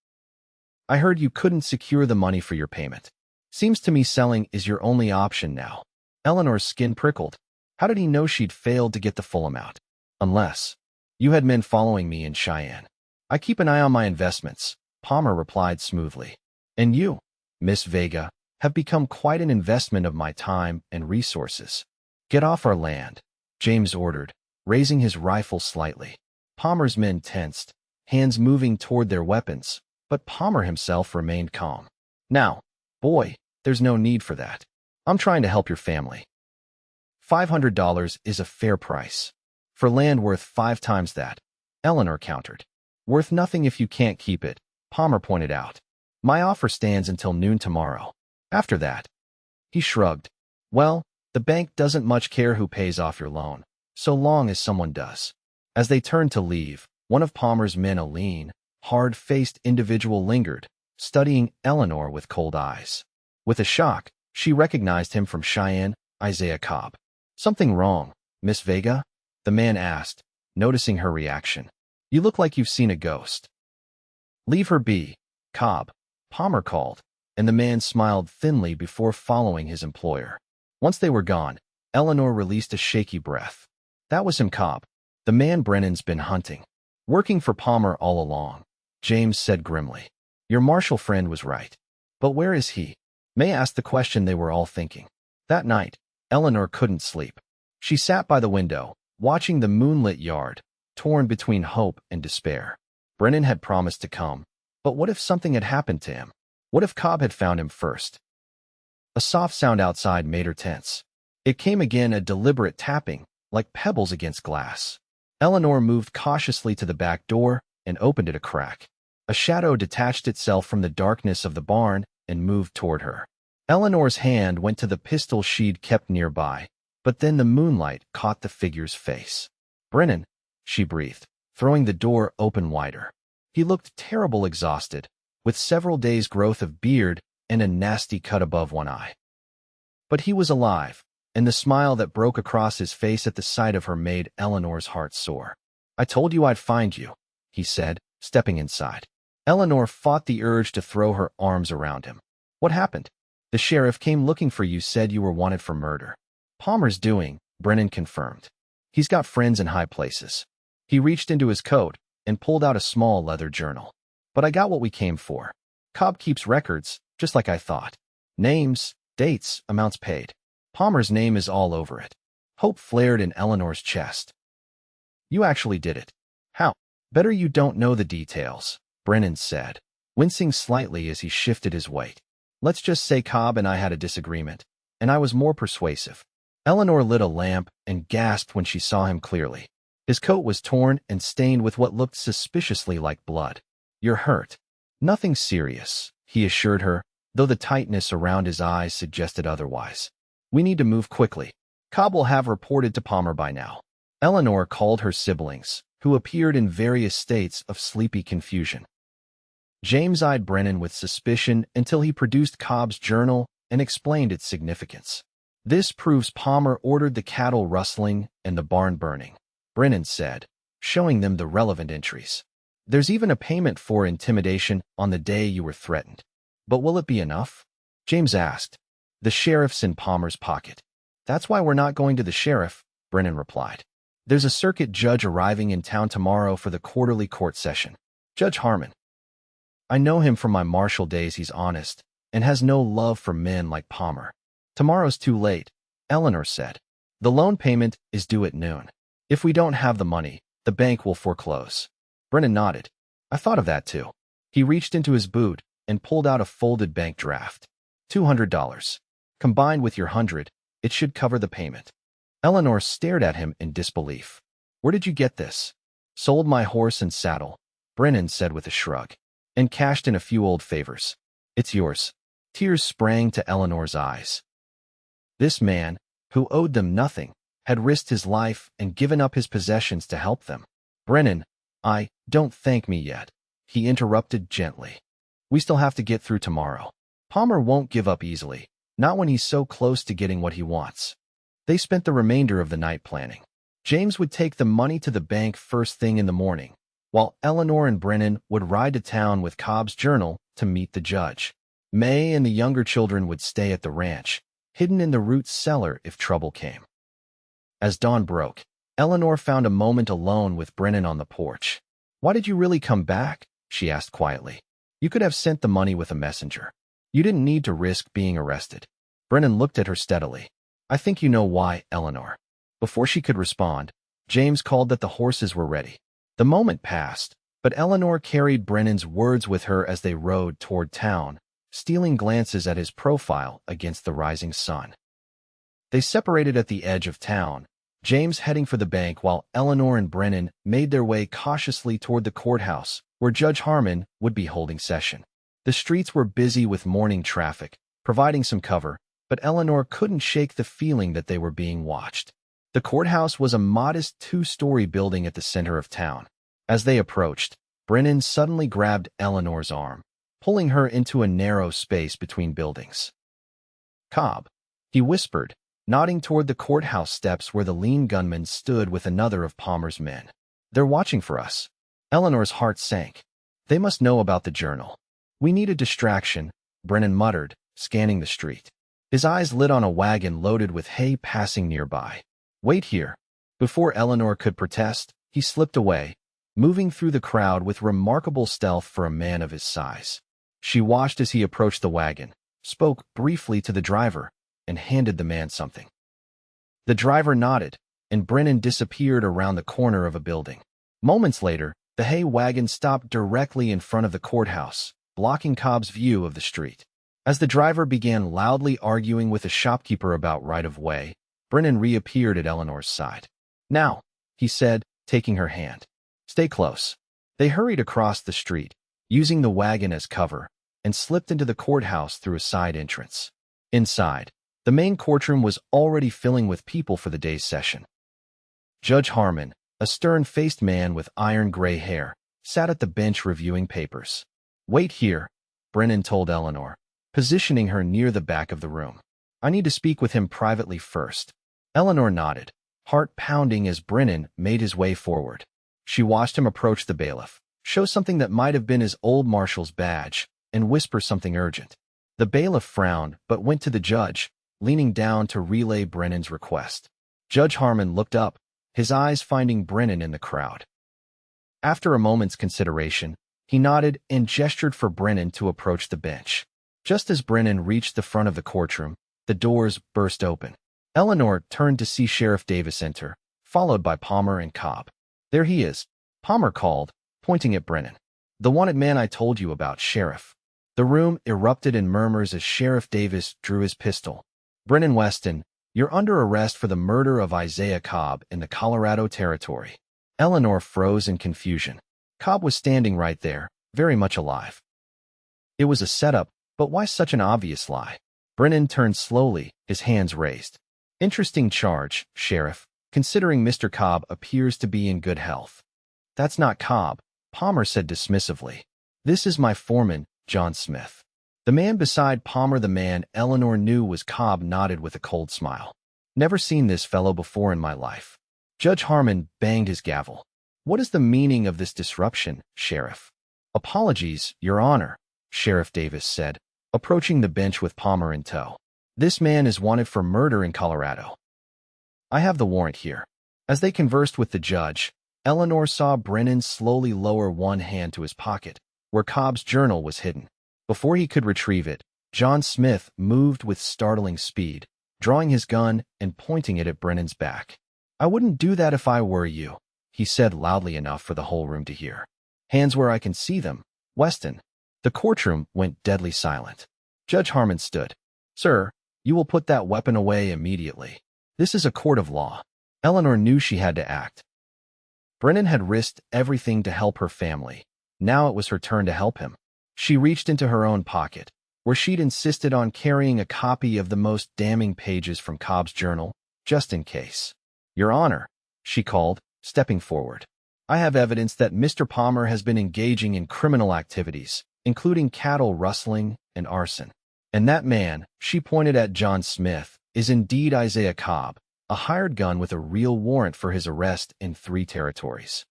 S1: I heard you couldn't secure the money for your payment. Seems to me selling is your only option now. Eleanor's skin prickled. How did he know she'd failed to get the full amount? Unless you had men following me in Cheyenne. I keep an eye on my investments, Palmer replied smoothly. And you, Miss Vega, have become quite an investment of my time and resources. Get off our land, James ordered, raising his rifle slightly. Palmer's men tensed, hands moving toward their weapons, but Palmer himself remained calm. Now, boy, there's no need for that. I'm trying to help your family. $500 is a fair price. For land worth 5 times that, Eleanor countered. Worth nothing if you can't keep it, Palmer pointed out. My offer stands until noon tomorrow. After that, he shrugged. Well, the bank doesn't much care who pays off your loan, so long as someone does. As they turned to leave, one of Palmer's men, a lean, hard-faced individual, lingered, studying Eleanor with cold eyes. With a shock, she recognized him from Cheyenne, Isaiah Cobb. Something wrong, Miss Vega? The man asked, noticing her reaction. You look like you've seen a ghost. Leave her be, Cobb, Palmer called, and the man smiled thinly before following his employer. Once they were gone, Eleanor released a shaky breath. That was him, Cobb, the man Brennan's been hunting. Working for Palmer all along, James said grimly. Your marshal friend was right. But where is he? May asked the question they were all thinking. That night, Eleanor couldn't sleep. She sat by the window, watching the moonlit yard, torn between hope and despair. Brennan had promised to come, but what if something had happened to him? What if Cobb had found him first? A soft sound outside made her tense. It came again, a deliberate tapping, like pebbles against glass. Eleanor moved cautiously to the back door and opened it a crack. A shadow detached itself from the darkness of the barn and moved toward her. Eleanor's hand went to the pistol she'd kept nearby, but then the moonlight caught the figure's face. Brennan, she breathed, throwing the door open wider. He looked terrible, exhausted, with several days' growth of beard and a nasty cut above one eye. But he was alive, and the smile that broke across his face at the sight of her made Eleanor's heart soar. I told you I'd find you, he said, stepping inside. Eleanor fought the urge to throw her arms around him. What happened? The sheriff came looking for you, said you were wanted for murder. Palmer's doing, Brennan confirmed. He's got friends in high places. He reached into his coat and pulled out a small leather journal. But I got what we came for. Cobb keeps records, just like I thought. Names, dates, amounts paid. Palmer's name is all over it. Hope flared in Eleanor's chest. You actually did it. How? Better you don't know the details, Brennan said, wincing slightly as he shifted his weight. Let's just say Cobb and I had a disagreement, and I was more persuasive. Eleanor lit a lamp and gasped when she saw him clearly. His coat was torn and stained with what looked suspiciously like blood. You're hurt. Nothing serious, he assured her, though the tightness around his eyes suggested otherwise. We need to move quickly. Cobb will have reported to Palmer by now. Eleanor called her siblings, who appeared in various states of sleepy confusion. James eyed Brennan with suspicion until he produced Cobb's journal and explained its significance. This proves Palmer ordered the cattle rustling and the barn burning, Brennan said, showing them the relevant entries. There's even a payment for intimidation on the day you were threatened. But will it be enough? James asked. The sheriff's in Palmer's pocket. That's why we're not going to the sheriff, Brennan replied. There's a circuit judge arriving in town tomorrow for the quarterly court session. Judge Harmon. I know him from my marshal days. He's honest and has no love for men like Palmer. Tomorrow's too late, Eleanor said. The loan payment is due at noon. If we don't have the money, the bank will foreclose. Brennan nodded. I thought of that too. He reached into his boot and pulled out a folded bank draft. $200. Combined with your 100, it should cover the payment. Eleanor stared at him in disbelief. Where did you get this? Sold my horse and saddle, Brennan said with a shrug, and cashed in a few old favors. It's yours. Tears sprang to Eleanor's eyes. This man, who owed them nothing, had risked his life and given up his possessions to help them. Brennan, don't thank me yet, he interrupted gently. We still have to get through tomorrow. Palmer won't give up easily, not when he's so close to getting what he wants. They spent the remainder of the night planning. James would take the money to the bank first thing in the morning, while Eleanor and Brennan would ride to town with Cobb's journal to meet the judge. May and the younger children would stay at the ranch, hidden in the root cellar if trouble came. As dawn broke, Eleanor found a moment alone with Brennan on the porch. Why did you really come back? She asked quietly. You could have sent the money with a messenger. You didn't need to risk being arrested. Brennan looked at her steadily. I think you know why, Eleanor. Before she could respond, James called that the horses were ready. The moment passed, but Eleanor carried Brennan's words with her as they rode toward town, stealing glances at his profile against the rising sun. They separated at the edge of town, James heading for the bank while Eleanor and Brennan made their way cautiously toward the courthouse, where Judge Harmon would be holding session. The streets were busy with morning traffic, providing some cover, but Eleanor couldn't shake the feeling that they were being watched. The courthouse was a modest two-story building at the center of town. As they approached, Brennan suddenly grabbed Eleanor's arm, pulling her into a narrow space between buildings. Cobb, he whispered, nodding toward the courthouse steps where the lean gunman stood with another of Palmer's men. They're watching for us. Eleanor's heart sank. They must know about the journal. We need a distraction, Brennan muttered, scanning the street. His eyes lit on a wagon loaded with hay passing nearby. Wait here. Before Eleanor could protest, he slipped away, moving through the crowd with remarkable stealth for a man of his size. She watched as he approached the wagon, spoke briefly to the driver, and handed the man something. The driver nodded, and Brennan disappeared around the corner of a building. Moments later, the hay wagon stopped directly in front of the courthouse, blocking Cobb's view of the street. As the driver began loudly arguing with a shopkeeper about right-of-way, Brennan reappeared at Eleanor's side. Now, he said, taking her hand. Stay close. They hurried across the street, using the wagon as cover, and slipped into the courthouse through a side entrance. Inside, the main courtroom was already filling with people for the day's session. Judge Harmon, a stern-faced man with iron-gray hair, sat at the bench reviewing papers. Wait here, Brennan told Eleanor, positioning her near the back of the room. I need to speak with him privately first. Eleanor nodded, heart pounding as Brennan made his way forward. She watched him approach the bailiff, show something that might have been his old marshal's badge, and whisper something urgent. The bailiff frowned but went to the judge, leaning down to relay Brennan's request. Judge Harmon looked up, his eyes finding Brennan in the crowd. After a moment's consideration, he nodded and gestured for Brennan to approach the bench. Just as Brennan reached the front of the courtroom, the doors burst open. Eleanor turned to see Sheriff Davis enter, followed by Palmer and Cobb. There he is, Palmer called, pointing at Brennan. The wanted man I told you about, Sheriff. The room erupted in murmurs as Sheriff Davis drew his pistol. Brennan Weston, you're under arrest for the murder of Isaiah Cobb in the Colorado Territory. Eleanor froze in confusion. Cobb was standing right there, very much alive. It was a setup, but why such an obvious lie? Brennan turned slowly, his hands raised. Interesting charge, Sheriff, considering Mr. Cobb appears to be in good health. That's not Cobb, Palmer said dismissively. This is my foreman, John Smith. The man beside Palmer, the man Eleanor knew was Cobb, nodded with a cold smile. Never seen this fellow before in my life. Judge Harmon banged his gavel. What is the meaning of this disruption, Sheriff? Apologies, Your Honor, Sheriff Davis said, approaching the bench with Palmer in tow. "This man is wanted for murder in Colorado. I have the warrant here." As they conversed with the judge, Eleanor saw Brennan slowly lower one hand to his pocket, where Cobb's journal was hidden. Before he could retrieve it, John Smith moved with startling speed, drawing his gun and pointing it at Brennan's back. "I wouldn't do that if I were you," he said loudly enough for the whole room to hear. "Hands where I can see them, Weston." The courtroom went deadly silent. Judge Harmon stood. "Sir, you will put that weapon away immediately. This is a court of law." Eleanor knew she had to act. Brennan had risked everything to help her family. Now it was her turn to help him. She reached into her own pocket, where she'd insisted on carrying a copy of the most damning pages from Cobb's journal, just in case. "Your Honor," she called, stepping forward. "I have evidence that Mr. Palmer has been engaging in criminal activities, including cattle rustling and arson. And that man," she pointed at John Smith, "is indeed Isaiah Cobb, a hired gun with a real warrant for his arrest in 3 territories."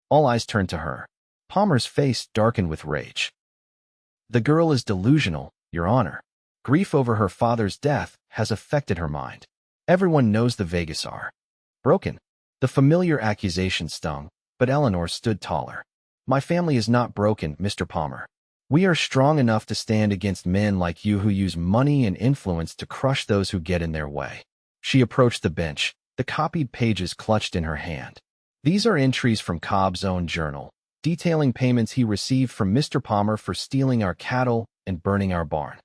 S1: All eyes turned to her. Palmer's face darkened with rage. "The girl is delusional, Your Honor. Grief over her father's death has affected her mind. Everyone knows the Vegas are broken." The familiar accusation stung, but Eleanor stood taller. "My family is not broken, Mr. Palmer. We are strong enough to stand against men like you who use money and influence to crush those who get in their way." She approached the bench, the copied pages clutched in her hand. "These are entries from Cobb's own journal, detailing payments he received from Mr. Palmer for stealing our cattle and burning our barn.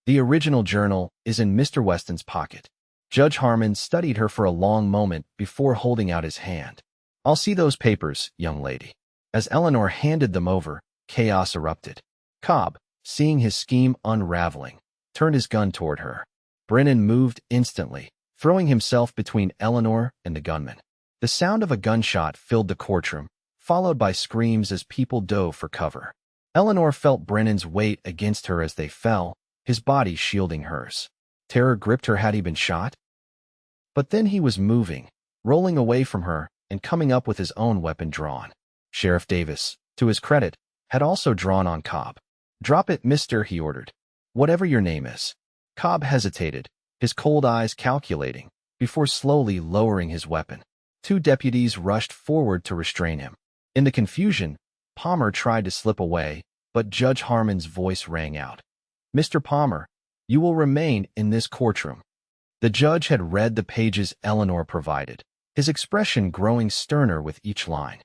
S1: The original journal is in Mr. Weston's pocket." Judge Harmon studied her for a long moment before holding out his hand. "I'll see those papers, young lady." As Eleanor handed them over, chaos erupted. Cobb, seeing his scheme unraveling, turned his gun toward her. Brennan moved instantly, throwing himself between Eleanor and the gunman. The sound of a gunshot filled the courtroom, followed by screams as people dove for cover. Eleanor felt Brennan's weight against her as they fell, his body shielding hers. Terror gripped her. Had he been shot? But then he was moving, rolling away from her and coming up with his own weapon drawn. Sheriff Davis, to his credit, had also drawn on Cobb. "Drop it, mister," he ordered. "Whatever your name is." Cobb hesitated, his cold eyes calculating, before slowly lowering his weapon. 2 deputies rushed forward to restrain him. In the confusion, Palmer tried to slip away, but Judge Harmon's voice rang out. "Mr. Palmer, you will remain in this courtroom." The judge had read the pages Eleanor provided, his expression growing sterner with each line.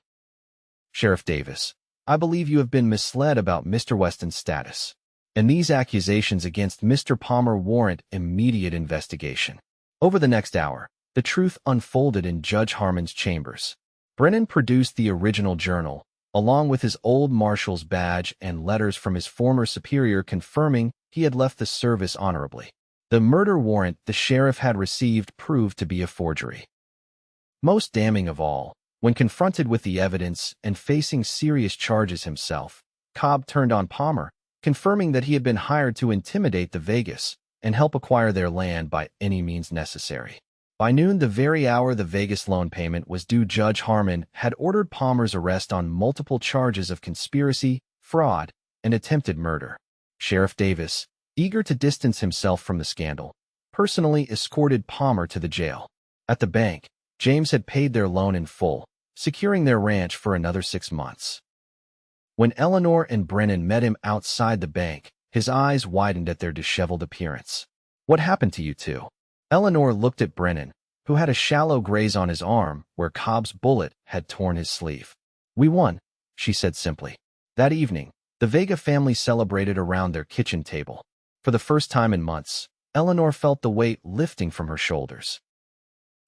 S1: "Sheriff Davis, I believe you have been misled about Mr. Weston's status, and these accusations against Mr. Palmer warrant immediate investigation." Over the next hour, the truth unfolded in Judge Harmon's chambers. Brennan produced the original journal, along with his old marshal's badge and letters from his former superior confirming he had left the service honorably. The murder warrant the sheriff had received proved to be a forgery. Most damning of all, when confronted with the evidence and facing serious charges himself, Cobb turned on Palmer, confirming that he had been hired to intimidate the Vegas and help acquire their land by any means necessary. By noon, the very hour the Vegas loan payment was due, Judge Harmon had ordered Palmer's arrest on multiple charges of conspiracy, fraud, and attempted murder. Sheriff Davis, eager to distance himself from the scandal, personally escorted Palmer to the jail. At the bank, James had paid their loan in full, securing their ranch for another 6 months. When Eleanor and Brennan met him outside the bank, his eyes widened at their disheveled appearance. "What happened to you two?" Eleanor looked at Brennan, who had a shallow graze on his arm where Cobb's bullet had torn his sleeve. "We won," she said simply. That evening, the Vega family celebrated around their kitchen table. For the first time in months, Eleanor felt the weight lifting from her shoulders.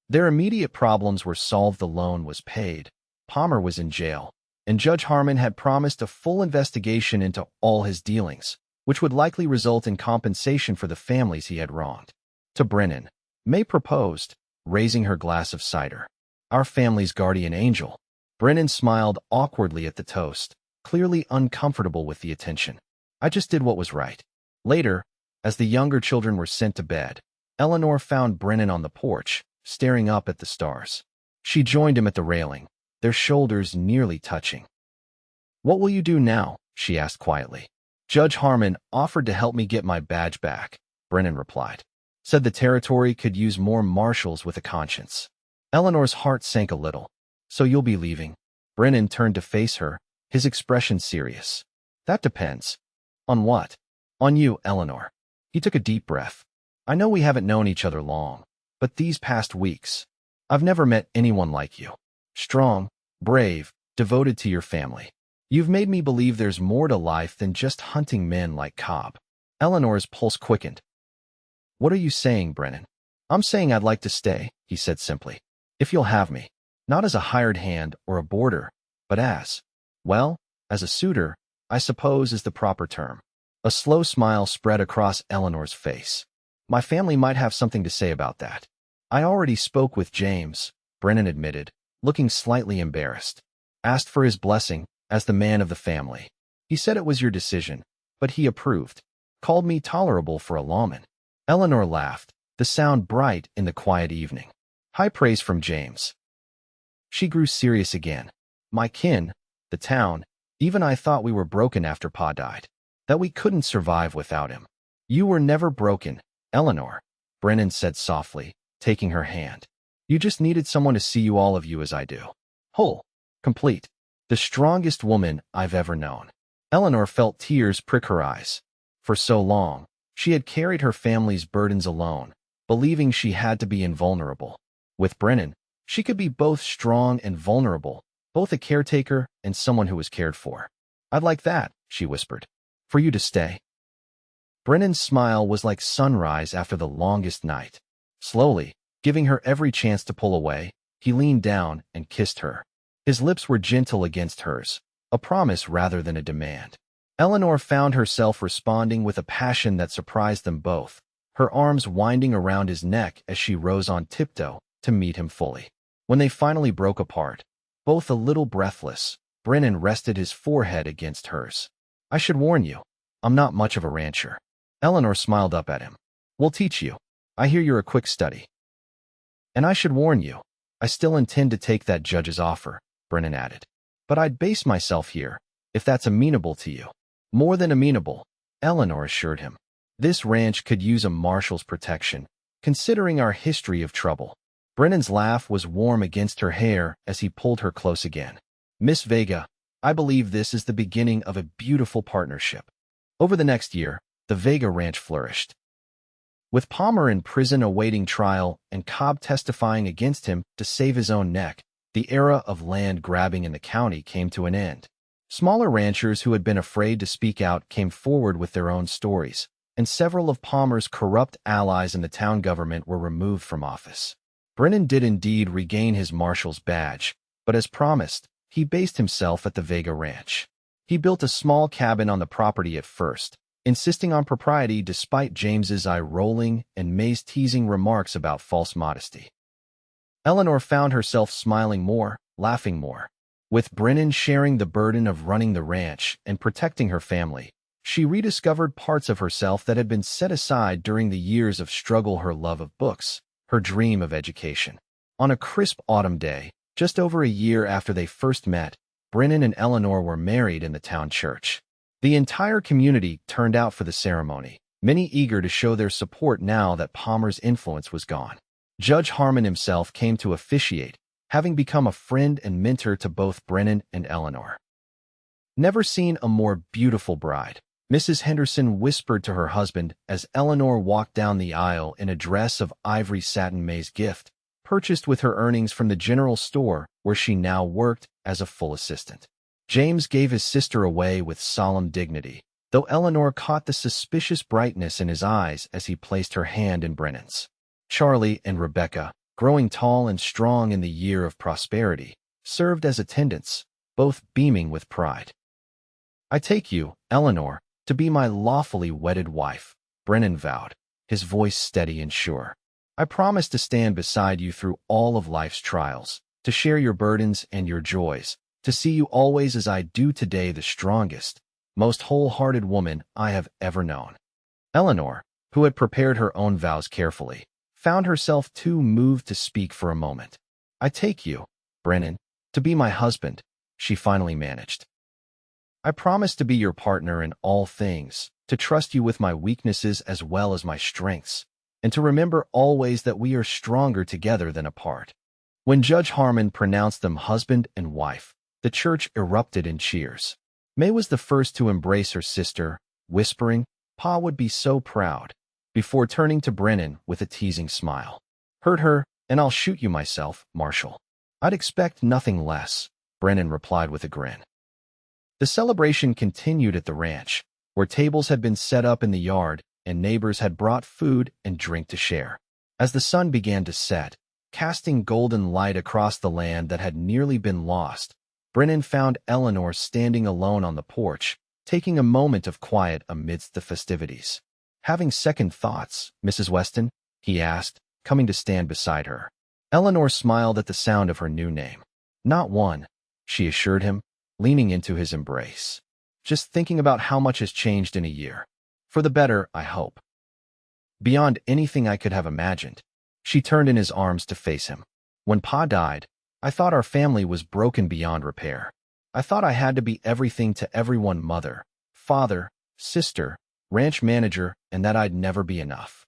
S1: Their immediate problems were solved. The loan was paid, Palmer was in jail, and Judge Harmon had promised a full investigation into all his dealings, which would likely result in compensation for the families he had wronged. To Brennan, May proposed, raising her glass of cider. "Our family's guardian angel." Brennan smiled awkwardly at the toast, clearly uncomfortable with the attention. "I just did what was right." Later, as the younger children were sent to bed, Eleanor found Brennan on the porch, staring up at the stars. She joined him at the railing, their shoulders nearly touching. "What will you do now?" she asked quietly. Judge Harmon offered to help me get my badge back, Brennan replied. Said the territory could use more marshals with a conscience. Eleanor's heart sank a little. So you'll be leaving? Brennan turned to face her, his expression serious. That depends. On what? On you, Eleanor. He took a deep breath. I know we haven't known each other long, but these past weeks, I've never met anyone like you. Strong, brave, devoted to your family. You've made me believe there's more to life than just hunting men like Cobb. Eleanor's pulse quickened. What are you saying, Brennan? I'm saying I'd like to stay, he said simply. If you'll have me. Not as a hired hand or a boarder, but as a suitor, I suppose is the proper term. A slow smile spread across Eleanor's face. My family might have something to say about that. I already spoke with James, Brennan admitted, looking slightly embarrassed. Asked for his blessing, as the man of the family. He said it was your decision, but he approved. Called me tolerable for a lawman. Eleanor laughed, the sound bright in the quiet evening. High praise from James. She grew serious again. My kin, the town, even I thought we were broken after Pa died. That we couldn't survive without him. You were never broken, Eleanor, Brennan said softly, taking her hand. You just needed someone to see all of you as I do. Whole. Complete. The strongest woman I've ever known. Eleanor felt tears prick her eyes. For so long, she had carried her family's burdens alone, believing she had to be invulnerable. With Brennan, she could be both strong and vulnerable, both a caretaker and someone who was cared for. I'd like that, she whispered. For you to stay. Brennan's smile was like sunrise after the longest night. Slowly, giving her every chance to pull away, he leaned down and kissed her. His lips were gentle against hers, a promise rather than a demand. Eleanor found herself responding with a passion that surprised them both, her arms winding around his neck as she rose on tiptoe to meet him fully. When they finally broke apart, both a little breathless, Brennan rested his forehead against hers. I should warn you, I'm not much of a rancher. Eleanor smiled up at him. We'll teach you. I hear you're a quick study. And I should warn you, I still intend to take that judge's offer, Brennan added. But I'd base myself here, if that's amenable to you. More than amenable, Eleanor assured him. This ranch could use a marshal's protection, considering our history of trouble. Brennan's laugh was warm against her hair as he pulled her close again. Miss Vega, I believe this is the beginning of a beautiful partnership. Over the next year, the Vega ranch flourished. With Palmer in prison awaiting trial and Cobb testifying against him to save his own neck, the era of land grabbing in the county came to an end. Smaller ranchers who had been afraid to speak out came forward with their own stories, and several of Palmer's corrupt allies in the town government were removed from office. Brennan did indeed regain his marshal's badge, but as promised, he based himself at the Vega Ranch. He built a small cabin on the property at first, insisting on propriety despite James's eye-rolling and May's teasing remarks about false modesty. Eleanor found herself smiling more, laughing more. With Brennan sharing the burden of running the ranch and protecting her family, she rediscovered parts of herself that had been set aside during the years of struggle, her love of books, her dream of education. On a crisp autumn day, just over a year after they first met, Brennan and Eleanor were married in the town church. The entire community turned out for the ceremony, many eager to show their support now that Palmer's influence was gone. Judge Harmon himself came to officiate, having become a friend and mentor to both Brennan and Eleanor. Never seen a more beautiful bride, Mrs. Henderson whispered to her husband as Eleanor walked down the aisle in a dress of ivory satin May's gift, purchased with her earnings from the general store where she now worked as a full assistant. James gave his sister away with solemn dignity, though Eleanor caught the suspicious brightness in his eyes as he placed her hand in Brennan's. Charlie and Rebecca, growing tall and strong in the year of prosperity, served as attendants, both beaming with pride. I take you, Eleanor, to be my lawfully wedded wife, Brennan vowed, his voice steady and sure. I promise to stand beside you through all of life's trials, to share your burdens and your joys, to see you always as I do today, the strongest, most wholehearted woman I have ever known. Eleanor, who had prepared her own vows carefully, found herself too moved to speak for a moment. I take you, Brennan, to be my husband, she finally managed. I promise to be your partner in all things, to trust you with my weaknesses as well as my strengths, and to remember always that we are stronger together than apart." When Judge Harmon pronounced them husband and wife, the church erupted in cheers. May was the first to embrace her sister, whispering, "Pa would be so proud," before turning to Brennan with a teasing smile. "Hurt her, and I'll shoot you myself, Marshal." "I'd expect nothing less," Brennan replied with a grin. The celebration continued at the ranch, where tables had been set up in the yard and neighbors had brought food and drink to share. As the sun began to set, casting golden light across the land that had nearly been lost, Brennan found Eleanor standing alone on the porch, taking a moment of quiet amidst the festivities. "Having second thoughts, Mrs. Weston?" he asked, coming to stand beside her. Eleanor smiled at the sound of her new name. "Not one," she assured him, leaning into his embrace. "Just thinking about how much has changed in a year. For the better, I hope. Beyond anything I could have imagined." She turned in his arms to face him. "When Pa died, I thought our family was broken beyond repair. I thought I had to be everything to everyone, mother, father, sister, ranch manager, and that I'd never be enough."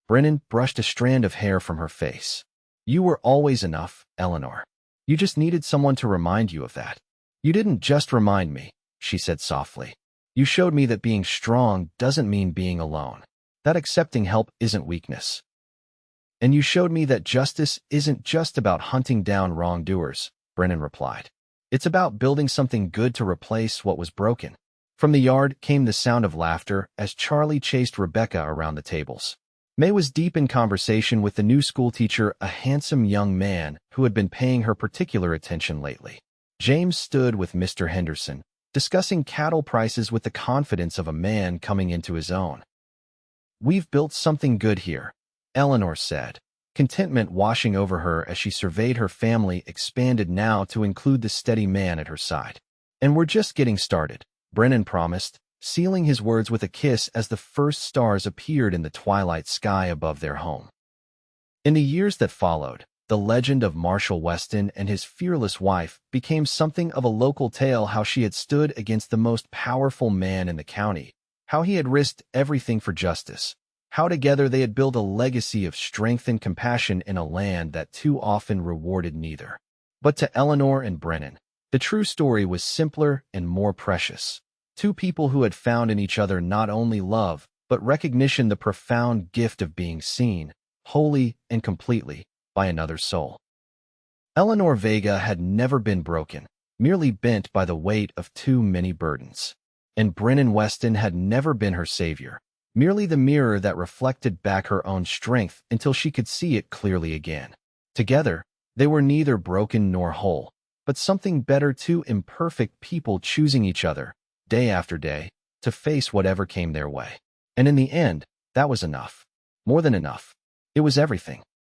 S1: Brennan brushed a strand of hair from her face. "You were always enough, Eleanor. You just needed someone to remind you of that." "You didn't just remind me," she said softly. "You showed me that being strong doesn't mean being alone, that accepting help isn't weakness. And you showed me that justice isn't just about hunting down wrongdoers," Brennan replied. "It's about building something good to replace what was broken." From the yard came the sound of laughter as Charlie chased Rebecca around the tables. May was deep in conversation with the new schoolteacher, a handsome young man who had been paying her particular attention lately. James stood with Mr. Henderson, discussing cattle prices with the confidence of a man coming into his own. "We've built something good here," Eleanor said, contentment washing over her as she surveyed her family expanded now to include the steady man at her side. "And we're just getting started," Brennan promised, sealing his words with a kiss as the first stars appeared in the twilight sky above their home. In the years that followed, the legend of Marshal Weston and his fearless wife became something of a local tale, how she had stood against the most powerful man in the county, how he had risked everything for justice, how together they had built a legacy of strength and compassion in a land that too often rewarded neither. But to Eleanor and Brennan, the true story was simpler and more precious. Two people who had found in each other not only love, but recognition, the profound gift of being seen, wholly and completely, by another soul. Eleanor Vega had never been broken, merely bent by the weight of too many burdens. And Brennan Weston had never been her savior, merely the mirror that reflected back her own strength until she could see it clearly again. Together, they were neither broken nor whole, but something better, two imperfect people choosing each other, day after day, to face whatever came their way. And in the end, that was enough. More than enough. It was everything.